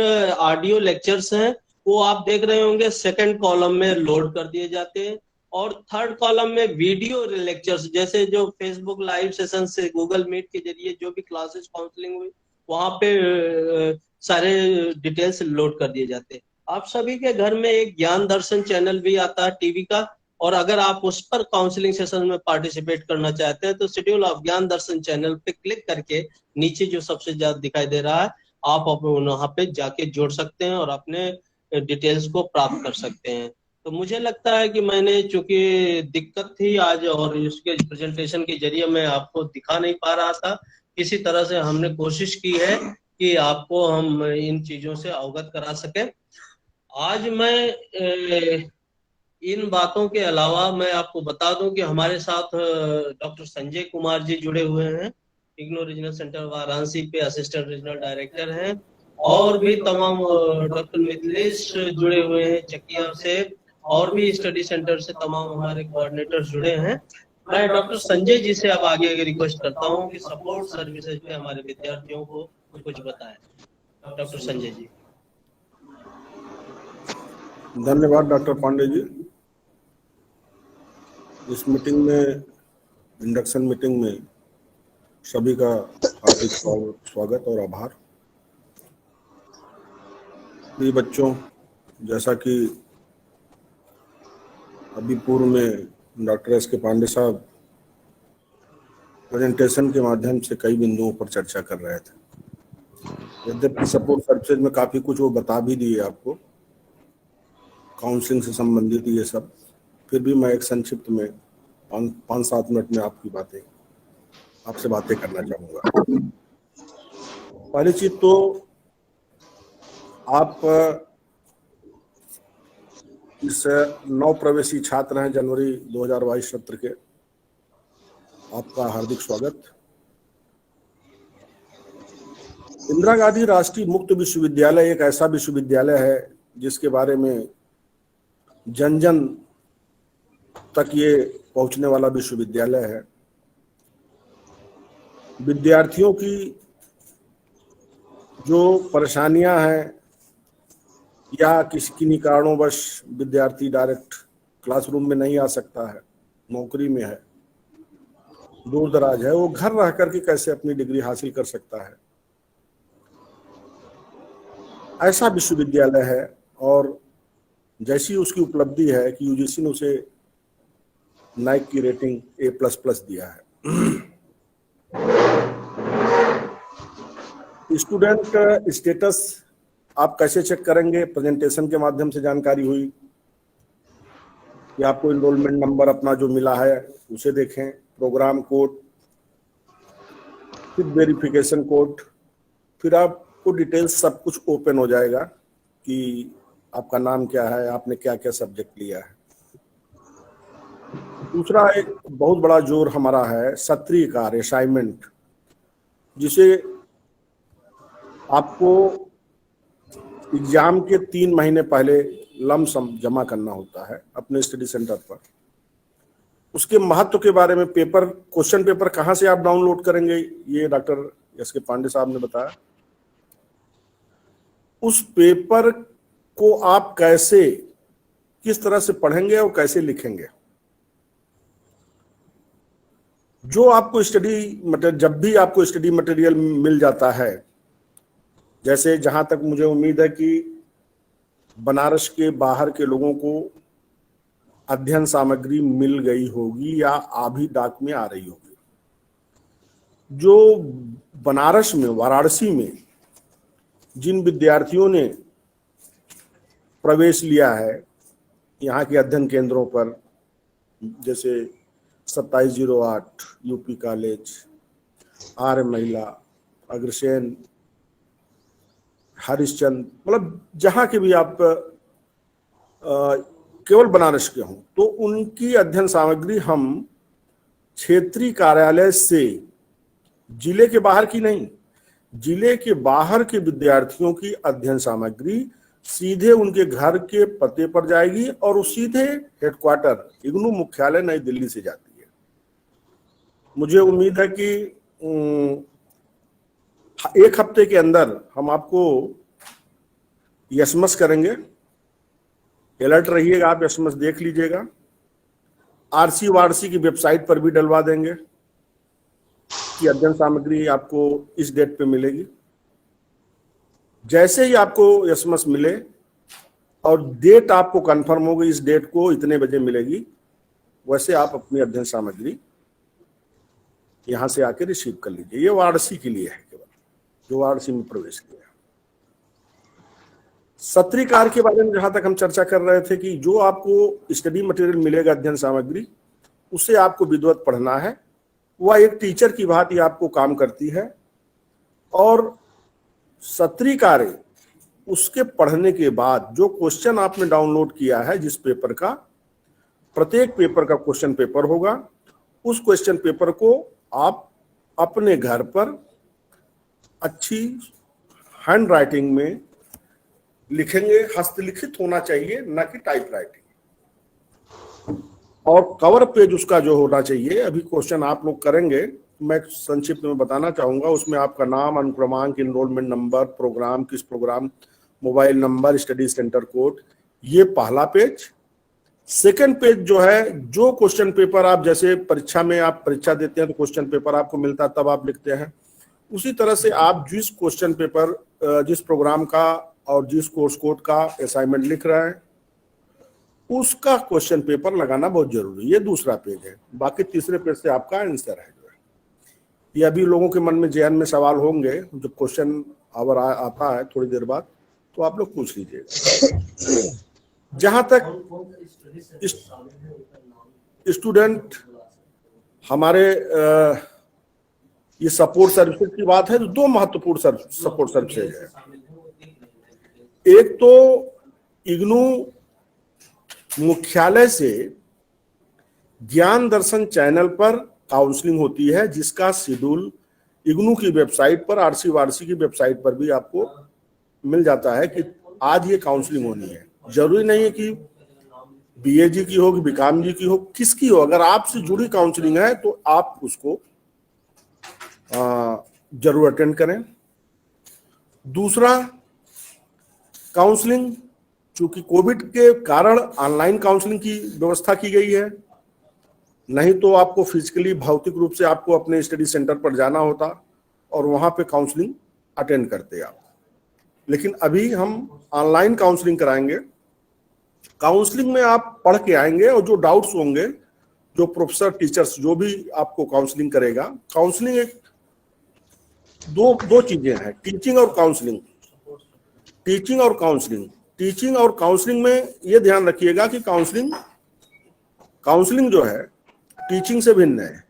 ऑडियो लेक्चर्स हैं, वो आप देख रहे होंगे सेकंड कॉलम में लोड कर दिए जाते हैं, और थर्ड कॉलम में वीडियो लेक्चर्स, जैसे जो फेसबुक लाइव सेशन से गूगल मीट के जरिए जो भी क्लासेस काउंसलिंग हुई, वहां पे सारे डिटेल्स लोड कर दिए जाते हैं। आप सभी के घर में एक ज्ञान दर्शन चैनल भी आता है टीवी का, और अगर आप उस पर काउंसलिंग सेशन में पार्टिसिपेट करना चाहते हैं तो शेड्यूल ऑफ ज्ञान दर्शन चैनल पे क्लिक करके नीचे जो सबसे ज्यादा दिखाई दे रहा है, आप वहां पे जाके जोड़ सकते हैं और अपने डिटेल्स को प्राप्त कर सकते हैं। तो मुझे लगता है कि मैंने, चूंकि दिक्कत थी आज और इसके प्रेजेंटेशन के जरिए मैं आपको दिखा नहीं पा रहा था, किसी तरह से हमने कोशिश की है कि आपको हम इन चीजों से अवगत करा सके। आज मैं इन बातों के अलावा मैं आपको बता दूं कि हमारे साथ डॉक्टर संजय कुमार जी जुड़े हुए हैं, इग्नू रीजनल सेंटर वाराणसी पे असिस्टेंट रीजनल डायरेक्टर हैं, और भी तमाम डॉक्टर मिथिलेश जुड़े हुए हैं चकिया से, और भी स्टडी सेंटर से तमाम हमारे कोऑर्डिनेटर जुड़े हैं। मैं डॉक्टर संजय जी से अब आगे रिक्वेस्ट करता हूँ कि सपोर्ट सर्विसेज पे हमारे विद्यार्थियों को कुछ बताएं। डॉक्टर संजय जी। धन्यवाद डॉक्टर पांडे जी। इस मीटिंग में, इंडक्शन मीटिंग में सभी का हार्दिक स्वागत और आभार। प्रिय बच्चों, जैसा कि अभी पूर्व में डॉक्टर एस के पांडे साहब प्रेजेंटेशन के माध्यम से कई बिंदुओं पर चर्चा कर रहे थे, यद्यपि सपोर्ट सर्विसेज में काफी कुछ वो बता भी दिए आपको, काउंसलिंग से संबंधित ये सब, फिर भी मैं एक संक्षिप्त में 5-7 मिनट में आपसे बातें करना चाहूँगा। पहली चीज तो आप इस नव प्रवेशी छात्र हैं जनवरी 2022 सत्र के, आपका हार्दिक स्वागत। इंदिरा गांधी राष्ट्रीय मुक्त विश्वविद्यालय एक ऐसा विश्वविद्यालय है जिसके बारे में जन जन तक ये पहुंचने वाला विश्वविद्यालय है। विद्यार्थियों की जो परेशानियां हैं या किन्हीं कारणोंवश विद्यार्थी डायरेक्ट क्लासरूम में नहीं आ सकता है, नौकरी में है, दूर दराज है, वो घर रह करके कैसे अपनी डिग्री हासिल कर सकता है, ऐसा विश्वविद्यालय है। और जैसी उसकी उपलब्धि है कि यूजीसी ने उसे नाइक की रेटिंग A++ दिया है। स्टूडेंट स्टेटस आप कैसे चेक करेंगे? प्रेजेंटेशन के माध्यम से जानकारी हुई कि आपको इनरोलमेंट नंबर अपना जो मिला है उसे देखें, प्रोग्राम कोड, फिर वेरिफिकेशन कोड, फिर आपको डिटेल्स सब कुछ ओपन हो जाएगा कि आपका नाम क्या है, आपने क्या क्या सब्जेक्ट लिया है। दूसरा एक बहुत बड़ा जोर हमारा है सत्रीय कार्य, असाइनमेंट, जिसे आपको एग्जाम के 3 महीने पहले लमसम जमा करना होता है अपने स्टडी सेंटर पर। उसके महत्व के बारे में क्वेश्चन पेपर कहाँ से आप डाउनलोड करेंगे, ये डॉक्टर एस के पांडे साहब ने बताया। उस पेपर को आप कैसे, किस तरह से पढ़ेंगे और कैसे लिखेंगे। जो आपको जब भी आपको स्टडी मटेरियल मिल जाता है, जैसे जहां तक मुझे उम्मीद है कि बनारस के बाहर के लोगों को अध्ययन सामग्री मिल गई होगी या अभी डाक में आ रही होगी। जो बनारस में, वाराणसी में जिन विद्यार्थियों ने प्रवेश लिया है यहाँ के अध्ययन केंद्रों पर, जैसे 2708 यूपी कॉलेज, आर्य महिला, अग्रसेन, हरिश्चंद्र, मतलब जहाँ के भी आप केवल बनारस के हों, तो उनकी अध्ययन सामग्री हम क्षेत्रीय कार्यालय से जिले के बाहर की नहीं, जिले के बाहर के विद्यार्थियों की अध्ययन सामग्री सीधे उनके घर के पते पर जाएगी और वो सीधे हेडक्वार्टर इग्नू मुख्यालय नई दिल्ली से जाती है। मुझे उम्मीद है कि एक हफ्ते के अंदर हम आपको एसएमएस करेंगे। अलर्ट रहिएगा, आप एसएमएस देख लीजिएगा। आरसी वारसी की वेबसाइट पर भी डलवा देंगे कि अध्ययन सामग्री आपको इस डेट पे मिलेगी। जैसे ही आपको एसएमएस मिले और डेट आपको कंफर्म होगी, इस डेट को इतने बजे मिलेगी, वैसे आप अपनी अध्ययन सामग्री यहां से आके रिसीव कर लीजिए। ये वाराणसी के लिए है, केवल जो वाराणसी में प्रवेश किया। सत्री कार्य के बारे में जहां तक हम चर्चा कर रहे थे कि जो आपको स्टडी मटेरियल मिलेगा, अध्ययन सामग्री, उसे आपको विधिवत पढ़ना है। वह एक टीचर की भांति आपको काम करती है और सत्री कार्य उसके पढ़ने के बाद जो क्वेश्चन आपने डाउनलोड किया है, जिस पेपर का, प्रत्येक पेपर का क्वेश्चन पेपर होगा। उस क्वेश्चन पेपर को आप अपने घर पर अच्छी हैंड राइटिंग में लिखेंगे। हस्तलिखित होना चाहिए, ना कि टाइप राइटिंग। और कवर पेज उसका जो होना चाहिए, अभी क्वेश्चन आप लोग करेंगे, मैं संक्षिप्त में बताना चाहूंगा। उसमें आपका नाम, अनुक्रमांक, इनरोलमेंट नंबर, प्रोग्राम, किस programme, mobile number, study centre code, ये पहला पेज। सेकंड पेज जो है, जो क्वेश्चन पेपर आप जैसे परीक्षा में आप परीक्षा देते हैं तो क्वेश्चन पेपर आपको मिलता है, तब आप लिखते हैं, उसी तरह से आप जिस क्वेश्चन पेपर, जिस प्रोग्राम का और जिस कोर्स कोड का असाइनमेंट लिख रहे हैं, उसका क्वेश्चन पेपर लगाना बहुत जरूरी है। ये दूसरा पेज है। बाकी तीसरे पेज से आपका आंसर है जो है। ये अभी लोगों के मन में, जहन में सवाल होंगे, जब क्वेश्चन आवर आता है थोड़ी देर बाद, तो आप लोग पूछ लीजिएगा। जहां तक स्टूडेंट हमारे ये सपोर्ट सर्विसेज की बात है, तो दो महत्वपूर्ण सपोर्ट सर्विसेज है। एक तो इग्नू मुख्यालय से ज्ञान दर्शन चैनल पर काउंसलिंग होती है, जिसका शेड्यूल इग्नू की वेबसाइट पर, आरसी वारसी की वेबसाइट पर भी आपको मिल जाता है कि आज ये काउंसलिंग होनी है। जरूरी नहीं है कि बीएजी की हो, कि बीकॉम जी की हो, किसकी हो। अगर आपसे जुड़ी काउंसलिंग है तो आप उसको जरूर अटेंड करें। दूसरा, काउंसलिंग, चूंकि कोविड के कारण ऑनलाइन काउंसलिंग की व्यवस्था की गई है, नहीं तो आपको फिजिकली, भौतिक रूप से आपको अपने स्टडी सेंटर पर जाना होता और वहां पे काउंसलिंग अटेंड करते आप। लेकिन अभी हम ऑनलाइन काउंसलिंग कराएंगे। काउंसलिंग में आप पढ़ के आएंगे और जो डाउट्स होंगे, जो प्रोफेसर, टीचर्स, जो भी आपको काउंसलिंग करेगा, काउंसलिंग एक दो चीजें हैं, टीचिंग और काउंसलिंग। टीचिंग और काउंसलिंग, टीचिंग और काउंसलिंग में ये ध्यान रखिएगा कि काउंसलिंग जो है टीचिंग से भिन्न है।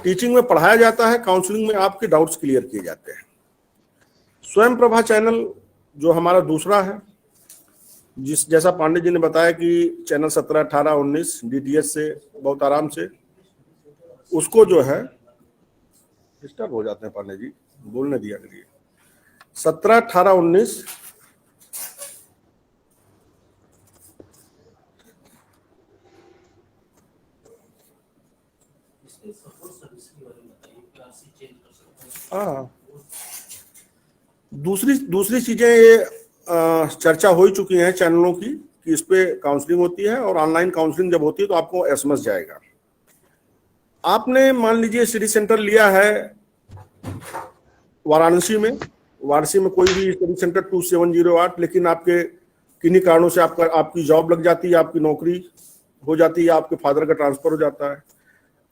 टीचिंग में पढ़ाया जाता है, काउंसलिंग में आपके डाउट्स क्लियर किए जाते हैं। स्वयं प्रभा चैनल जो हमारा दूसरा है, जैसा पांडे जी ने बताया कि चैनल 17, 18, 19 डीटीएच से बहुत आराम से उसको जो है, डिस्टर्ब हो जाते हैं पांडे जी, बोलने दिया करिए। 17, 18, 19 हाँ, दूसरी चीजें ये चर्चा हो ही चुकी हैं चैनलों की कि इस पे काउंसलिंग होती है और ऑनलाइन काउंसलिंग जब होती है तो आपको एसएमएस जाएगा। आपने मान लीजिए स्टडी सेंटर लिया है वाराणसी में कोई भी स्टडी सेंटर 2708, लेकिन आपके किन्हीं कारणों से आपकी जॉब लग जाती है, आपकी नौकरी हो जाती है, आपके फादर का ट्रांसफर हो जाता है,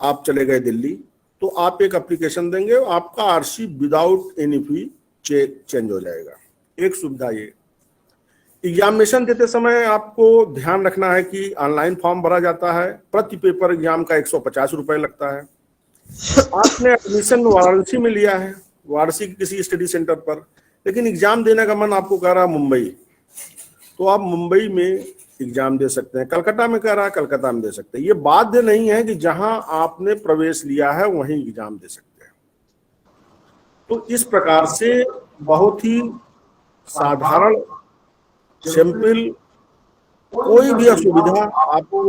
आप चले गए दिल्ली, तो आप एक एप्लीकेशन देंगे, आपका आरसी विदाउट एनी फी चेंज हो जाएगा। एक सुविधा ये। एग्जामिनेशन देते समय आपको ध्यान रखना है कि ऑनलाइन फॉर्म भरा जाता है, प्रति पेपर एग्जाम का 150 रुपए लगता है। आपने एडमिशन वाराणसी में लिया है, वाराणसी के किसी स्टडी सेंटर पर, लेकिन एग्जाम देने का मन आपको कह रहा है मुंबई, तो आप मुंबई में एग्जाम दे सकते हैं। कलकत्ता में कह रहा है कलकत्ता में दे सकते हैं। ये बाध्य नहीं है कि जहां आपने प्रवेश लिया है वहीं एग्जाम दे सकते हैं। तो इस प्रकार से बहुत ही साधारण, सिंपल, कोई भी असुविधा आपको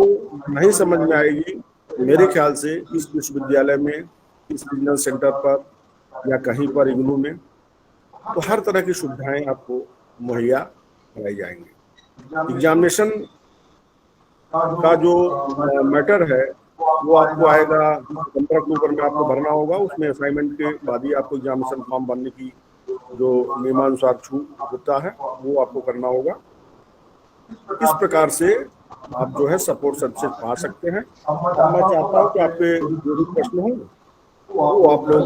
नहीं समझ में आएगी मेरे ख्याल से इस विश्वविद्यालय में, इस रीजनल सेंटर पर या कहीं पर इग्नू में। तो हर तरह की सुविधाएं आपको मुहैया कराई जाएंगी। एग्जामिनेशन का जो मैटर है वो आपको आएगा 15 अक्टूबर में, आपको भरना होगा। उसमें असाइनमेंट के बाद ही आपको एग्जामिनेशन फॉर्म भरने की जो नियमानुसार छूट होता है वो आपको करना होगा। इस प्रकार से आप जो है सपोर्ट सबसे पा सकते हैं। और मैं चाहता हूँ कि आपके जो भी प्रश्न हो वो आप लोग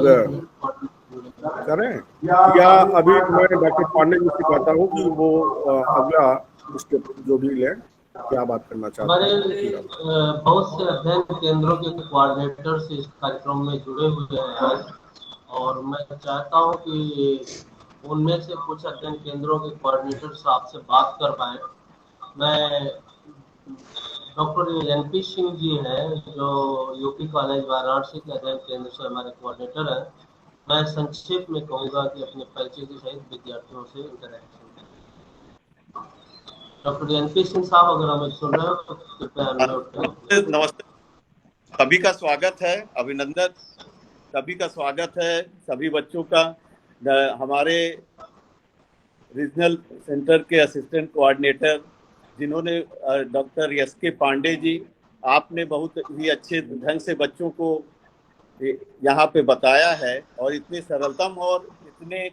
करें, या अभी मैं डॉक्टर पांडे जी से कहता हूँ कि वो अगला स्टेप जो भी लें, क्या बात करना चाहते हैं। हमारे बहुत से अध्ययन केंद्रों के कोऑर्डिनेटर्स इस कार्यक्रम में जुड़े हुए हैं आज, और मैं चाहता हूं कि उनमें से कुछ अध्ययन केंद्रों के कोऑर्डिनेटर्स आपसे बात कर पाए। मैं डॉक्टर एनपी सिंह जी हैं जो यूपी कॉलेज वाराणसी के अध्ययन केंद्र से हमारे कोऑर्डिनेटर हैं। मैं संक्षेप में कहूँगा कि अपने परिचय के सहित विद्यार्थियों से इंटरेक्शन करें। डॉक्टर एनपी सिंह साहब, अगर हमें सुन रहे हो तो कृपया अनम्यूट करें। नमस्ते, सभी का स्वागत है, अभिनंदन, सभी का स्वागत है, सभी बच्चों का। हमारे रीजनल सेंटर के असिस्टेंट कोऑर्डिनेटर जिन्होंने डॉक्टर एस के पांडे जी, आपने बहुत ही अच्छे ढंग से बच्चों को यहाँ पे बताया है और इतनी सरलतम और इतने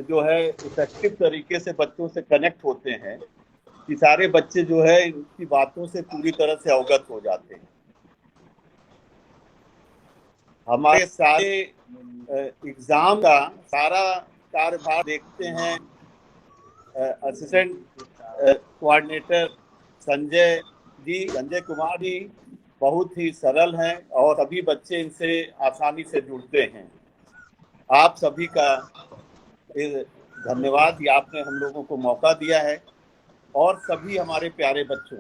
जो है इफेक्टिव तरीके से बच्चों से कनेक्ट होते हैं कि सारे बच्चे जो है इनकी बातों से पूरी तरह से अवगत हो जाते हैं। हमारे सारे एग्जाम का सारा कार्यभार देखते हैं असिस्टेंट कोऑर्डिनेटर संजय कुमार जी बहुत ही सरल हैं और सभी बच्चे इनसे आसानी से जुड़ते हैं। आप सभी का धन्यवाद कि आपने हम लोगों को मौका दिया है। और सभी हमारे प्यारे बच्चों,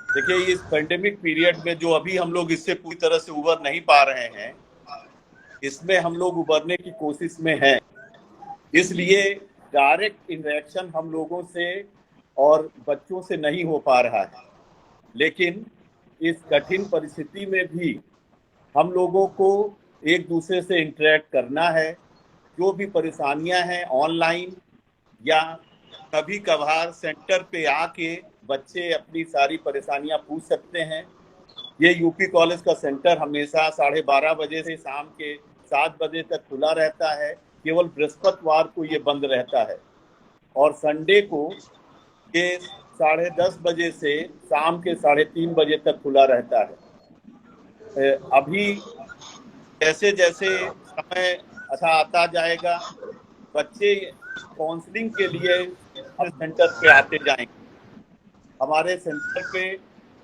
देखिए इस पेंडेमिक पीरियड में जो अभी हम लोग इससे पूरी तरह से उबर नहीं पा रहे हैं, इसमें हम लोग उबरने की कोशिश में हैं। इसलिए डायरेक्ट इंटरेक्शन हम लोगों से और बच्चों से नहीं हो पा रहा है, लेकिन इस कठिन परिस्थिति में भी हम लोगों को एक दूसरे से इंटरेक्ट करना है। जो भी परेशानियां हैं ऑनलाइन या कभी कभार सेंटर पे आके बच्चे अपनी सारी परेशानियां पूछ सकते हैं। ये यूपी कॉलेज का सेंटर हमेशा 12:30 बजे से शाम के 7 बजे तक खुला रहता है। केवल बृहस्पतिवार को ये बंद रहता है और संडे को ये 10:30 बजे से शाम के 3:30 बजे तक खुला रहता है। अभी जैसे जैसे समय अच्छा आता जाएगा, बच्चे काउंसलिंग के लिए सेंटर पे आते जाएंगे। हमारे सेंटर पे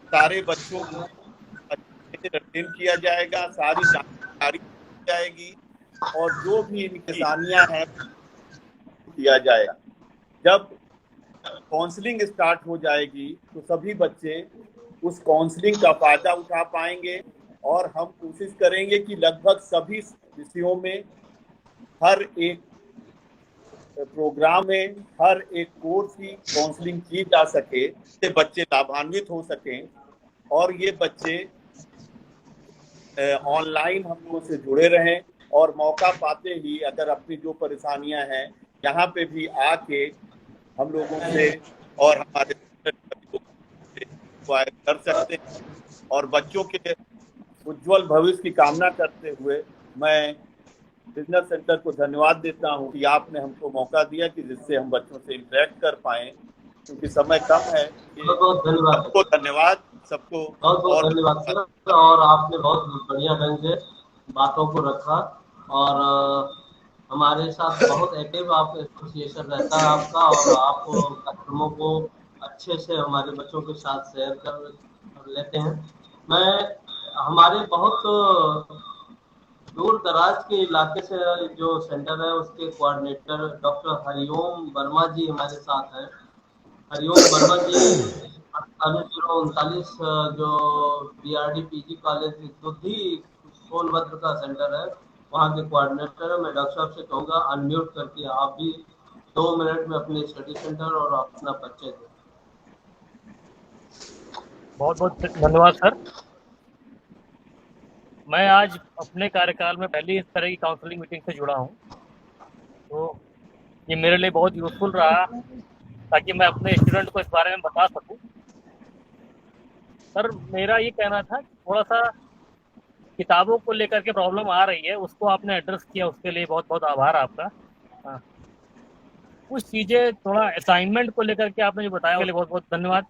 सारे बच्चों को अटेंड किया जाएगा, सारी जानकारी दी जाएगी और जो भी इनकी परेशानियां हैं किया जाएगा। जब काउंसलिंग स्टार्ट हो जाएगी तो सभी बच्चे उस काउंसलिंग का फायदा उठा पाएंगे और हम कोशिश करेंगे कि लगभग सभी विषयों में, हर एक प्रोग्राम में, हर एक कोर्स की काउंसलिंग की जा सके, से बच्चे लाभान्वित हो सकें और ये बच्चे ऑनलाइन हम लोगों से जुड़े रहें और मौका पाते ही अगर अपनी जो परेशानियां हैं यहाँ पे भी आके हम लोगों से और हमारे कर सकते हैं। और बच्चों के उज्जवल भविष्य की कामना करते हुए मैं बिजनेस सेंटर को धन्यवाद देता हूं कि आपने हमको मौका दिया कि जिससे हम बच्चों से इंटरेक्ट कर पाएं, क्योंकि समय कम है। बहुत धन्यवाद, सबको धन्यवाद, सबको बहुत धन्यवाद सर। और आपने बहुत बढ़िया ढंग से बातों को रखा और हमारे साथ बहुत एक्टिव आप एसोसिएशन रहता है आपका, और आप कार्यक्रमों को अच्छे से हमारे बच्चों के साथ शेयर कर लेते हैं। मैं हमारे बहुत दूर दराज के इलाके से जो सेंटर है उसके कोऑर्डिनेटर डॉक्टर हरिओम वर्मा जी हमारे साथ हैं। हरिओम वर्मा जी 48 जो BRD PG कॉलेज दुधी सोनभद्र का सेंटर है, वहाँ के कोऑर्डिनेटर है। मैं डॉक्टर साहब से कहूँगा अनम्यूट करके आप भी 2 मिनट में अपने स्टडी सेंटर और अपना परिचय दें। बहुत बहुत धन्यवाद सर। मैं आज अपने कार्यकाल में पहली इस तरह की काउंसलिंग मीटिंग से जुड़ा हूँ, तो ये मेरे लिए बहुत यूजफुल रहा ताकि मैं अपने स्टूडेंट को इस बारे में बता सकूं। सर मेरा ये कहना था कि थोड़ा सा किताबों को लेकर के प्रॉब्लम आ रही है, उसको आपने एड्रेस किया, उसके लिए बहुत बहुत आभार आपका। हाँ, कुछ चीज़ें थोड़ा असाइनमेंट को लेकर के आपने जो बताया उसके लिए बहुत बहुत धन्यवाद।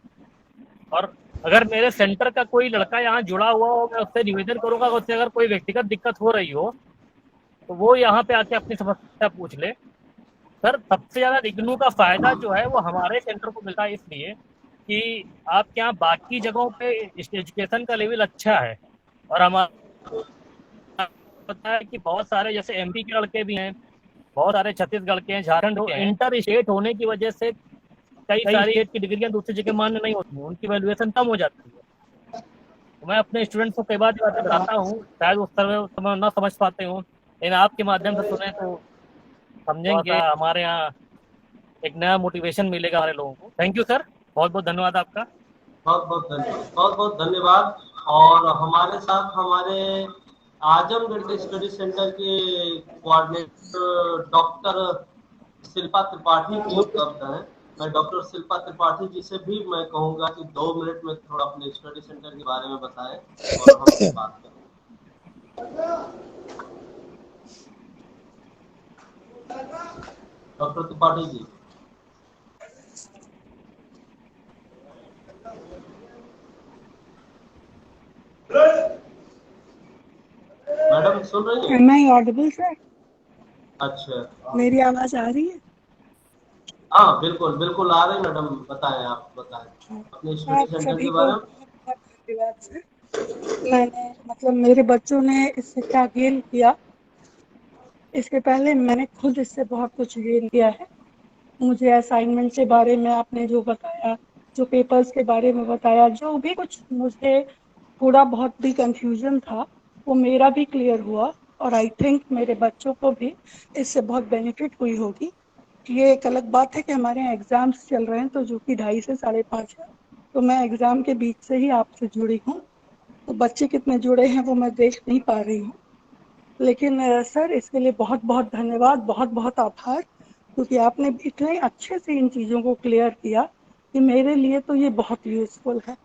और अगर मेरे सेंटर का कोई लड़का यहाँ जुड़ा हुआ हो, मैं उससे निवेदन करूंगा उससे अगर कोई व्यक्तिगत दिक्कत हो रही हो तो वो यहाँ पे आके अपनी समस्या पूछ ले। सर सबसे ज़्यादा इग्नू का फायदा जो है वो हमारे सेंटर को मिलता है इसलिए कि आपके यहाँ बाकी जगहों पे एजुकेशन का लेवल अच्छा है, और हमारा पता है कि बहुत सारे जैसे MP के लड़के भी हैं, बहुत सारे छत्तीसगढ़ के हैं, झारखंड के हैं, इंटर स्टेट होने की वजह से कई सारी स्टेट की डिग्रियां दूसरी जगह मान्य नहीं होती हैं, उनकी वैल्यूएशन कम हो जाती है। तो मैं अपने स्टूडेंट्स को कई बार बातें बताता हूँ, शायद उस समय ना समझ पाते हूँ, लेकिन आपके माध्यम से सुने तो समझेंगे। हमारे यहाँ एक नया मोटिवेशन मिलेगा हमारे लोगों को। थैंक यू सर, बहुत बहुत धन्यवाद आपका। बहुत बहुत धन्यवाद। और हमारे साथ हमारे आजमगढ़ के स्टडी सेंटर के कोऑर्डिनेटर डॉक्टर शिल्पा त्रिपाठी जी उपलब्ध हैं। मैं डॉक्टर शिल्पा त्रिपाठी जी से भी मैं कहूंगा कि 2 मिनट में थोड़ा अपने स्टडी सेंटर के बारे में बताएं और हमसे बात करें। डॉक्टर त्रिपाठी जी। मैडम सुन रही हैं? Am I audible sir? अच्छा, मेरी आवाज आ रही है? हाँ बिल्कुल बिल्कुल आ रही मैडम, बताएं, आप बताएं अपने स्टडी सेंटर के बारे में। बहुत धन्यवाद सर। मैंने मतलब मेरे बच्चों ने इससे क्या गेन किया, इसके पहले मैंने खुद इससे बहुत कुछ गेन किया है। मुझे असाइनमेंट के बारे में आपने जो बताया, जो पेपर्स के बारे में बताया, जो भी कुछ मुझे थोड़ा बहुत भी कंफ्यूजन था वो मेरा भी क्लियर हुआ, और आई थिंक मेरे बच्चों को भी इससे बहुत बेनिफिट हुई होगी। ये एक अलग बात है कि हमारे यहाँ एग्जाम्स चल रहे हैं, तो जो कि 2:30 से 5:30 है, तो मैं एग्जाम के बीच से ही आपसे जुड़ी हूँ, तो बच्चे कितने जुड़े हैं वो मैं देख नहीं पा रही हूँ। लेकिन सर इसके लिए बहुत बहुत धन्यवाद, बहुत बहुत आभार, क्योंकि आपने इतने अच्छे से इन चीज़ों को क्लियर किया कि मेरे लिए तो ये बहुत यूज़फुल है,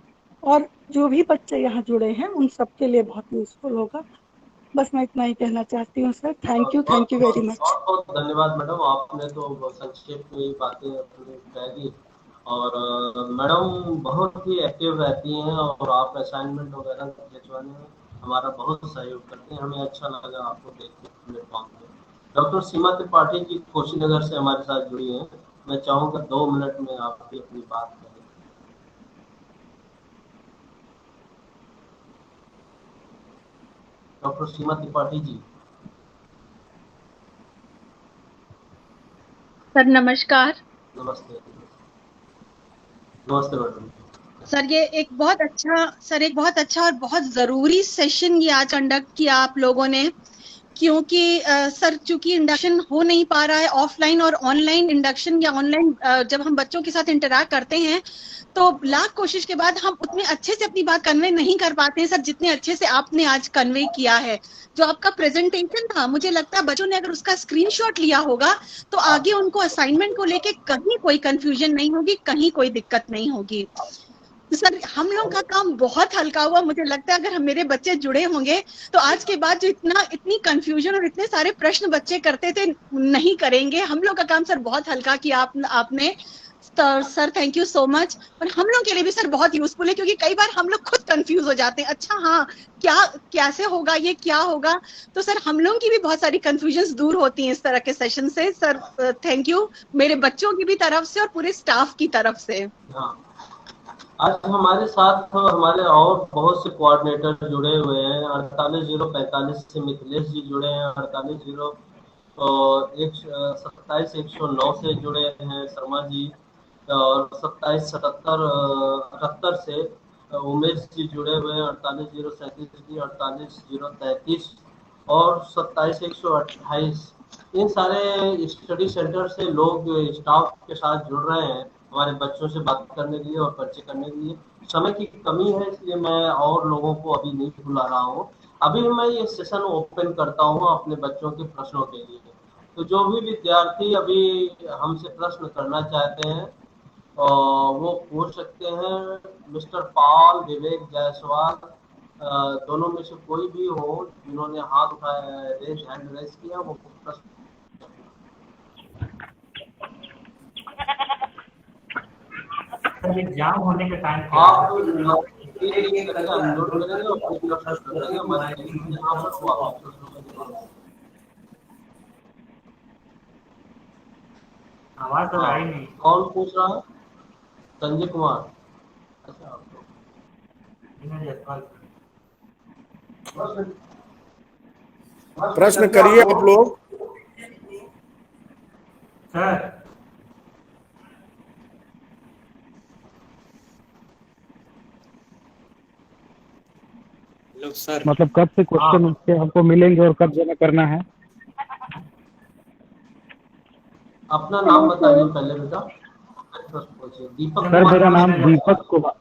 और जो भी बच्चे यहाँ जुड़े हैं उन सबके लिए बहुत यूज़फुल होगा। बस मैं इतना ही कहना चाहती हूँ sir. Thank you very much. बहुत बहुत धन्यवाद मैडम, आपने तो संक्षेप में ये बातें अपने कह दी। और मैडम बहुत ही एक्टिव रहती हैं और आप असाइनमेंट वगैरह लिखवाने में हमारा बहुत सहयोग करते हैं। हमें अच्छा लगा आपको देख के प्लेटफॉर्म पे। डॉक्टर सीमा त्रिपाठी जी कुशीनगर से हमारे साथ जुड़ी हैं। मैं चाहूँगा 2 मिनट में आप भी अपनी बात करें। डॉक्टर सीमा त्रिपाठी जी। सर नमस्कार। नमस्ते। नमस्ते मैडम। सर ये एक बहुत अच्छा और बहुत जरूरी सेशन ये आज कंडक्ट किया आप लोगों ने, क्योंकि सर चूंकि इंडक्शन हो नहीं पा रहा है ऑफलाइन, और ऑनलाइन इंडक्शन या ऑनलाइन जब हम बच्चों के साथ इंटरैक्ट करते हैं तो लाख कोशिश के बाद हम उतने अच्छे से अपनी बात कन्वे नहीं कर पाते हैं सर, जितने अच्छे से आपने आज कन्वे किया है। जो आपका प्रेजेंटेशन था, मुझे लगता है बच्चों ने अगर उसका स्क्रीनशॉट लिया होगा तो आगे उनको असाइनमेंट को लेके कहीं कोई कंफ्यूजन नहीं होगी, कहीं कोई दिक्कत नहीं होगी। सर हम लोग का काम बहुत हल्का हुआ, मुझे लगता है अगर हम मेरे बच्चे जुड़े होंगे तो आज के बाद जो इतनी कंफ्यूजन और इतने सारे प्रश्न बच्चे करते थे नहीं करेंगे। हम लोग का काम सर बहुत हल्का किया आपने sir, thank you so much. और हम लोग के लिए भी सर बहुत यूजफुल है, क्योंकि कई बार हम लोग खुद कंफ्यूज हो जाते हैं, अच्छा हाँ क्या कैसे होगा, ये क्या होगा। तो सर हम लोग की भी बहुत सारी कंफ्यूजन्स दूर होती हैं इस तरह के सेशन से। सर थैंक यू मेरे बच्चों की भी तरफ से और पूरे स्टाफ की तरफ से। हाँ, आज हमारे साथ हमारे और बहुत से कोऑर्डिनेटर जुड़े हुए हैं। 48045 से मिथिलेश जी जुड़े हैं, 27 109 से जुड़े हैं शर्मा जी, और 2777 से उमेश जी जुड़े हुए हैं, 48,037 जी, 48,033 और 27,128। इन सारे स्टडी सेंटर से लोग स्टाफ के साथ जुड़ रहे हैं हमारे बच्चों से बात करने के लिए और परिचय करने के लिए। समय की कमी है इसलिए मैं और लोगों को अभी नहीं बुला रहा हूँ। अभी मैं ये सेशन ओपन करता हूँ अपने बच्चों के प्रश्नों के लिए। तो जो भी विद्यार्थी अभी हमसे प्रश्न करना चाहते हैं वो पूछ सकते हैं। मिस्टर पॉल, विवेक जायसवाल, दोनों में से कोई भी हो जिन्होंने हाथ उठाया, हैंड रेज किया, वो प्रश्न एग्जाम होने के टाइम आप अनम्यूट करेंगे और अपनी प्रश्न करेंगे। हमारे यहाँ पर वो आपके प्रश्नों का जवाब देंगे। आवाज तो आई नहीं। कौन पूछ रहा है? संजय कुमार। अच्छा, प्रश्न करिए आप लोग। सर सर मतलब कब से क्वेश्चन उसके हमको मिलेंगे और कब जमा करना है? अपना नाम बताइए पहले बेटा। दीपक सर मेरा नाम दीपक कुमार।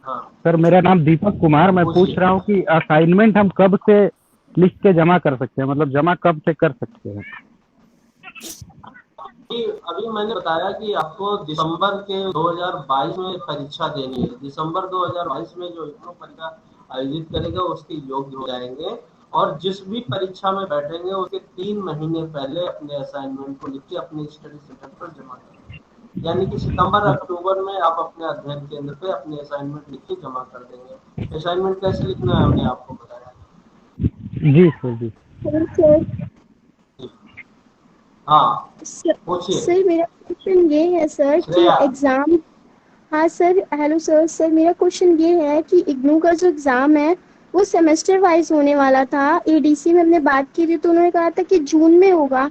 हाँ सर मेरा नाम दीपक कुमार। मैं पूछ रहा हूँ कि असाइनमेंट हम कब से लिख के जमा कर सकते हैं, मतलब जमा कब से कर सकते हैं? अभी मैंने बताया कि आपको दिसंबर के 2022 में परीक्षा देनी है। दिसंबर 2022 में जो इग्नू परीक्षा आयोजित करेगा उसके योग्य हो जाएंगे और जिस भी परीक्षा में बैठेंगे उसके 3 महीने पहले अपने असाइनमेंट को लिख के अपने स्टडी सेंटर पर जमा करेंगे। यानी कि सितंबर अक्टूबर में आप अपने अध्ययन केंद्र पे अपने असाइनमेंट लिख के जमा कर देंगे। असाइनमेंट कैसे लिखना है हमने आपको बताया। जी सर जी। हाँ सर मेरा क्वेश्चन ये है सर कि एग्जाम। हाँ सर, हेलो सर। सर मेरा क्वेश्चन ये है कि इग्नू का जो एग्जाम है वो सेमेस्टर वाइज होने वाला था। एडीसी में हमने बात की थी तो उन्होंने कहा था कि जून में होगा।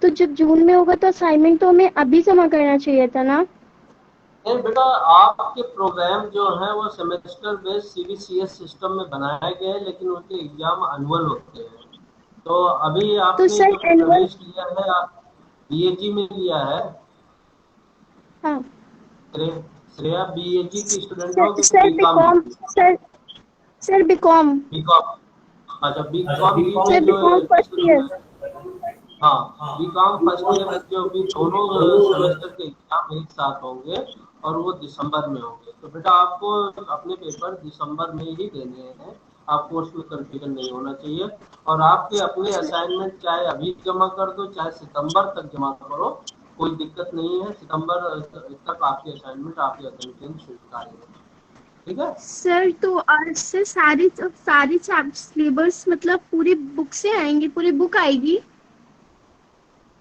तो जब जून में होगा तो असाइनमेंट तो हमें अभी जमा करना चाहिए था ना? नहीं बेटा, आपके प्रोग्राम जो है वो सेमेस्टर बेस्ड सीबीसीएस सिस्टम में बनाए गए हैं, लेकिन उनके एग्जाम एनुअल होते हैं। तो अभी आपने तो सर जो प्रवेश लिया है आप बीएजी में लिया है। हाँ श्रेया बीएजी की स्टूडेंट हो कि सर बीकॉम। Sir BCom. अच्छा BCom sir BCom first year. हाँ बीकॉम फर्स्ट ईयर में जो भी दोनों सेमेस्टर के एग्जाम एक साथ होंगे और वो दिसंबर में होंगे। तो बेटा आपको अपने पेपर दिसंबर में ही देने हैं, आपको उसमें कंफ्यूजन नहीं होना चाहिए। और आपके अपने असाइनमेंट चाहे अभी जमा कर दो चाहे सितंबर तक जमा करो, कोई दिक्कत नहीं है। सितंबर तक आपके असाइनमेंट आपके अध्ययन स्वीकार है। ठीक है सर तो आज से सारी सिलेबस मतलब पूरी बुक से आएंगे, पूरी बुक आएगी?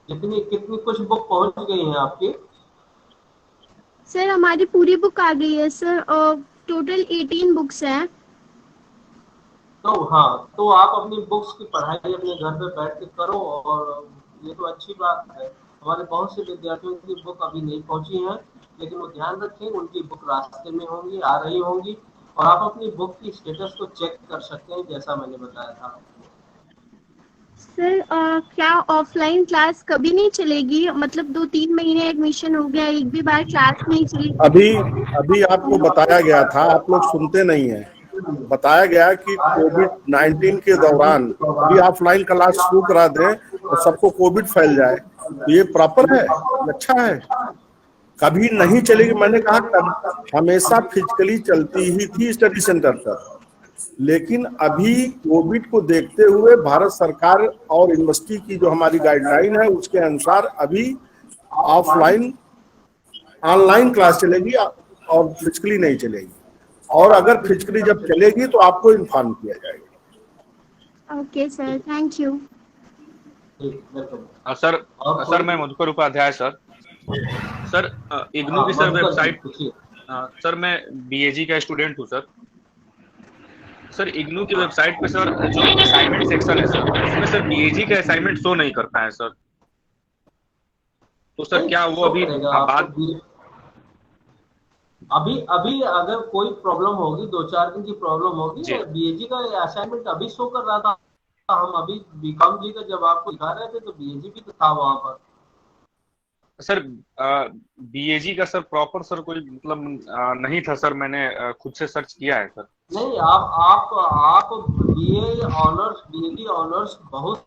कितनी कुछ बुक पहुंच गई हैं आपकी? सर हमारी पूरी बुक आ गई है सर, और टोटल 18 बुक्स हैं। तो हाँ, तो आप अपनी बुक्स की पढ़ाई अपने घर पे बैठ के करो और ये तो अच्छी बात है। हमारे बहुत से विद्यार्थियों की बुक अभी नहीं पहुंची है, लेकिन वो ध्यान रखें उनकी बुक रास्ते में होंगी, आ रही होंगी। और आप अपनी बुक की स्टेटस को चेक कर सकते हैं जैसा मैंने बताया था। सर क्या ऑफलाइन क्लास कभी नहीं चलेगी? मतलब 2-3 महीने एडमिशन हो गया, एक भी बार क्लास नहीं चली। अभी आपको बताया गया था, आप लोग सुनते नहीं है। बताया गया कि कोविड-19 के दौरान अभी ऑफलाइन क्लास शुरू करा दें और सबको कोविड फैल जाए, तो ये प्रॉपर है, अच्छा है। कभी नहीं चलेगी, मैंने कहा हमेशा फिजिकली चलती ही थी स्टडी सेंटर पर, लेकिन अभी कोविड को देखते हुए भारत सरकार और यूनिवर्सिटी की जो हमारी गाइडलाइन है उसके अनुसार अभी ऑफलाइन ऑनलाइन क्लास चलेगी और फिजिकली नहीं चलेगी। और अगर फिजिकली जब चलेगी तो आपको इन्फॉर्म किया जाएगा। Okay sir, thank you. Sir मैं मधुकर उपाध्याय सर इग्नू की सर वेबसाइट। सर मैं बीएजी का स्टूडेंट हूँ सर इग्नू की वेबसाइट पे सर जो असाइनमेंट सेक्शन है सर उसमें सर बीएजी का असाइनमेंट शो नहीं करता है सर। तो सर क्या वो अभी बात अभी अगर कोई प्रॉब्लम होगी, 2-4 दिन की प्रॉब्लम होगी, बीएजी का असाइनमेंट अभी शो कर रहा था। हम अभी बीकॉम जी का जब आपको दिखा रहे थे तो बीएजी भी तो था वहां पर। सर बीएजी का सर प्रॉपर सर कोई मतलब नहीं था सर, मैंने खुद से सर्च किया है सर। नहीं, आप बीए ऑनर्स, बीएजी ऑनर्स बहुत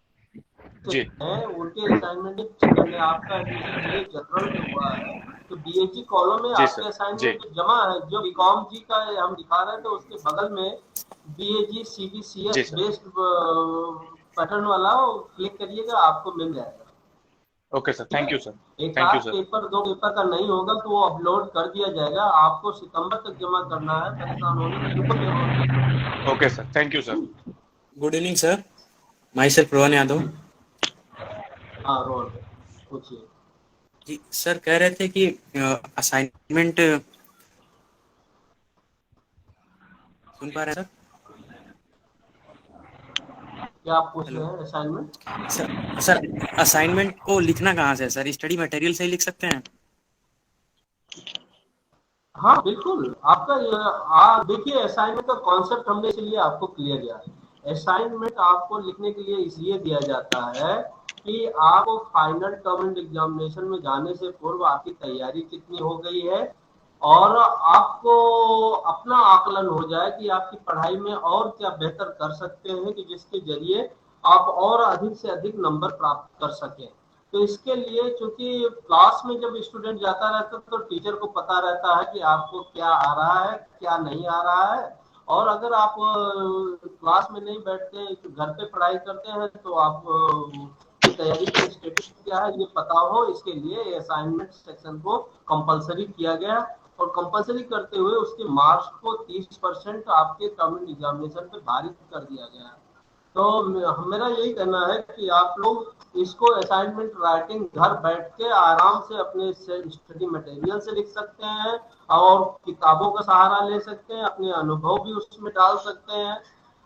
है, उनके असाइनमेंट करने आपका बीए जनरल में हुआ है तो बीएजी कॉलम में आपके असाइनमेंट जमा है। जो बीकॉम जी का हम दिखा रहे थे उसके बगल में बीएजी सीबीसीएस बेस्ड पैटर्न वाला क्लिक करिएगा, आपको मिल जाएगा। Okay sir, thank you sir. एक आध पेपर 2 पेपर का नहीं होगा तो वो अपलोड कर दिया जाएगा, आपको सितंबर तक जमा करना है, परेशान होने की बिल्कुल जरूरत। Okay sir, thank you sir. Good evening sir, my self Rohan Yadav. हाँ रोहन, पूछिए। जी सर, कह रहे थे कि असाइनमेंट सुन पा रहे हैं सर? क्या आप पूछ रहे हैं? असाइनमेंट सर असाइनमेंट को लिखना कहाँ से सर? स्टडी मटेरियल से ही लिख सकते हैं? हाँ बिल्कुल, आपका देखिए असाइनमेंट का कॉन्सेप्ट हमने इसलिए आपको क्लियर किया। असाइनमेंट आपको लिखने के लिए इसलिए दिया जाता है कि आपको फाइनल टर्म एंड एग्जामिनेशन में जाने से पूर्व आपकी तैयारी कितनी हो गई है और आपको अपना आकलन हो जाए कि आपकी पढ़ाई में और क्या बेहतर कर सकते हैं कि जिसके जरिए आप और अधिक से अधिक नंबर प्राप्त कर सकें। तो इसके लिए चूंकि क्लास में जब स्टूडेंट जाता रहता है तो टीचर को पता रहता है कि आपको क्या आ रहा है क्या नहीं आ रहा है, और अगर आप क्लास में नहीं बैठते तो घर पे पढ़ाई करते हैं तो आप तैयारी का स्टेटस क्या है ये पता हो। इसके लिए असाइनमेंट सेक्शन को कंपलसरी किया गया और कंपलसरी करते हुए उसके मार्क्स को 30% आपके टर्म एग्जामिनेशन पे भारित कर दिया गया। तो मेरा यही कहना है कि आप लोग इसको असाइनमेंट राइटिंग घर बैठ के आराम से अपने स्टडी मटेरियल से लिख सकते हैं और किताबों का सहारा ले सकते हैं, अपने अनुभव भी उसमें डाल सकते हैं,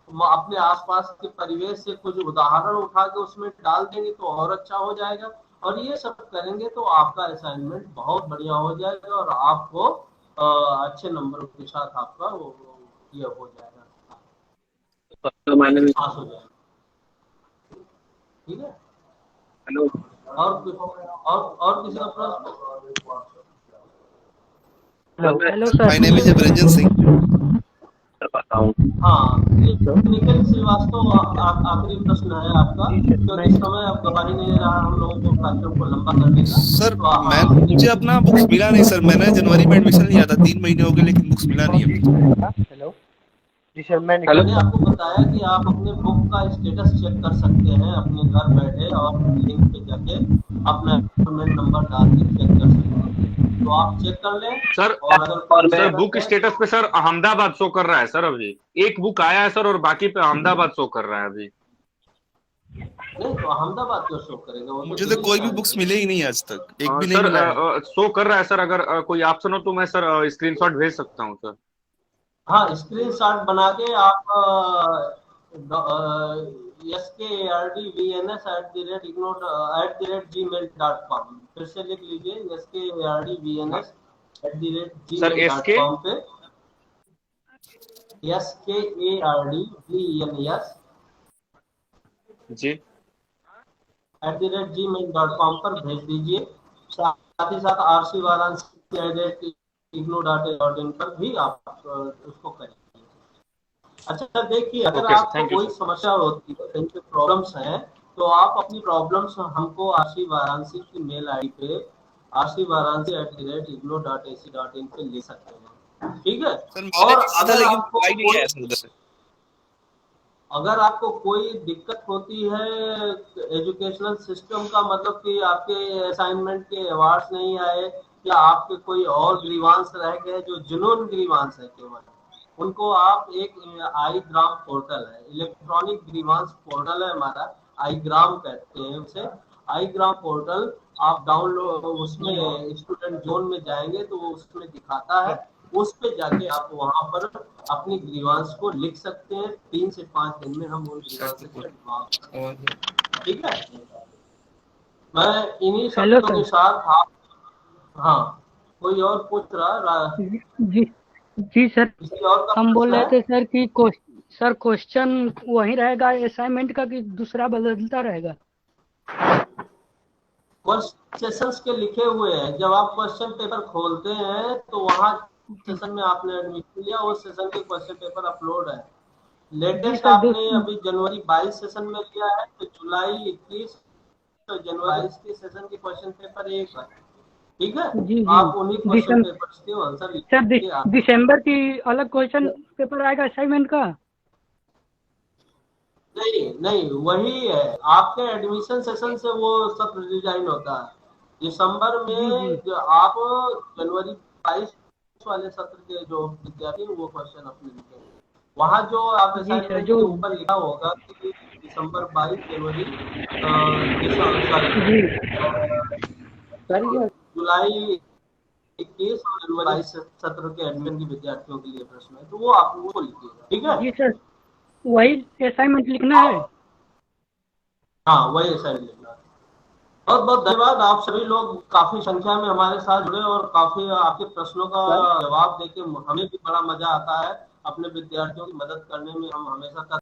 अपने आसपास के परिवेश से कुछ उदाहरण उठा के उसमें डाल देंगे तो और अच्छा हो जाएगा। और ये सब करेंगे तो आपका असाइनमेंट बहुत बढ़िया हो जाएगा और आपको अच्छे नंबर के साथ आपका वो ये हो जाएगा, पास हो जाएगा। ठीक है, हेलो। और किसी का प्रश्न? Hello sir, my name is Ranjan Singh. हाँ, निखिल श्रीवास्तव आखिरी प्रश्न है आपका, क्योंकि समय अब गवाही नहीं रहा हम लोगों को कार्यक्रम को लंबा करने का। सर मुझे अपना बुक्स मिला नहीं सर, मैंने जनवरी में एडमिशन लिया था, 3 महीने हो गए लेकिन बुक्स मिला नहीं है। हेलो जी सर, मैंने आपको बताया कि आप अपने बुक का स्टेटस चेक कर सकते हैं अपने घर बैठे और लिंक पे जाके अपना नंबर डाल के चेक कर सकते हैं, तो आप चेक कर लें सर। और सर बुक स्टेटस पे सर अहमदाबाद शो कर रहा है सर, अभी एक बुक आया है सर और बाकी पे अहमदाबाद शो कर रहा है अभी। नहीं तो अहमदाबाद क्यों शो करेगा? मुझे तो कोई भी बुक्स मिले ही नहीं आज तक, एक भी नहीं मिला है। शो कर रहा है सर, अगर कोई ऑप्शन हो तो मैं सर स्क्रीनशॉट भेज सकता हूँ सर। हाँ, स्क्रीनशॉट बना के आप skardvns@gmail.com फिर से लिख लीजिए, skardvns@gmail.com पे skardvns जी @gmail.com पर भेज दीजिए। साथ ही साथ rcvaransi@ignou.in पर भी आप उसको करेंगे। अच्छा देखिए, अगर आपको कोई समस्या होती है, कहीं पे प्रॉब्लम्स हैं, तो आप अपनी प्रॉब्लम्स हमको आरसी वाराणसी की मेल आईडी पे rcvaransi@ignou.ac.in पे लिख सकते हैं। ठीक है, और अगर आपको कोई दिक्कत होती है एजुकेशनल सिस्टम का, मतलब कि आपके असाइनमेंट के अवार्ड्स नहीं आए या आपके कोई और ग्रीवांस रह गए जो जुनून ग्रीवांस है केवल, उनको आप एक iGram पोर्टल है, इलेक्ट्रॉनिक ग्रीवांस पोर्टल है हमारा, iGram कहते हैं उसे। iGram पोर्टल आप डाउनलोड, उसमें स्टूडेंट जोन में जाएंगे तो उसमें दिखाता है, उस पे जाके आप वहां पर अपनी ग्रीवांस को लिख सकते हैं। 3 से 5 दिन में हम उन ग्रीवांस को, ठीक है। मैं इन्हीं शब्दों के साथ आप, हाँ कोई और पूछ रहा? जी सर, किसी और का हम बोल प्रश्न रहे है? थे सर कि सर क्वेश्चन वही रहेगा असाइनमेंट का कि दूसरा बदलता रहेगा? सेशंस के लिखे हुए हैं, जब आप क्वेश्चन पेपर खोलते हैं तो वहाँ सेशन में आपने एडमिशन लिया, उस सेशन के क्वेश्चन पेपर अपलोड है। लेटेस्ट आपने अभी जनवरी 22 सेशन में लिया है, तो जुलाई 21 तो जनवरी 22 के सेशन के क्वेश्चन पेपर एक है, ठीक है? आप उन्हीं क्वेश्चन पेपर्स के आंसर लिख सर दिसंबर की अलग क्वेश्चन पेपर आएगा असाइनमेंट का? नहीं वही है, आपके एडमिशन सेशन से वो सब डिजाइन होता है। दिसंबर में जो आप जनवरी 22 वाले सत्र के जो विद्यार्थी वो क्वेश्चन अपने लिखेंगे, वहाँ जो आप असाइनमेंट के ऊपर लिखा होगा कि दिसंबर 22 जनवरी जुलाई 21 और जनवरी 22 सत्र के एडमिशन के विद्यार्थियों के लिए प्रश्न है, तो वो आप वो लिखिएगा, ठीक है? जी सर, वही असाइनमेंट लिखना है? हाँ वही असाइनमेंट लिखना है। बहुत बहुत धन्यवाद, आप सभी लोग काफी संख्या में हमारे साथ जुड़े और काफी आपके प्रश्नों का जवाब देके हमें भी बड़ा मजा आता है। अपने विद्यार्थियों की मदद करने में हम हमेशा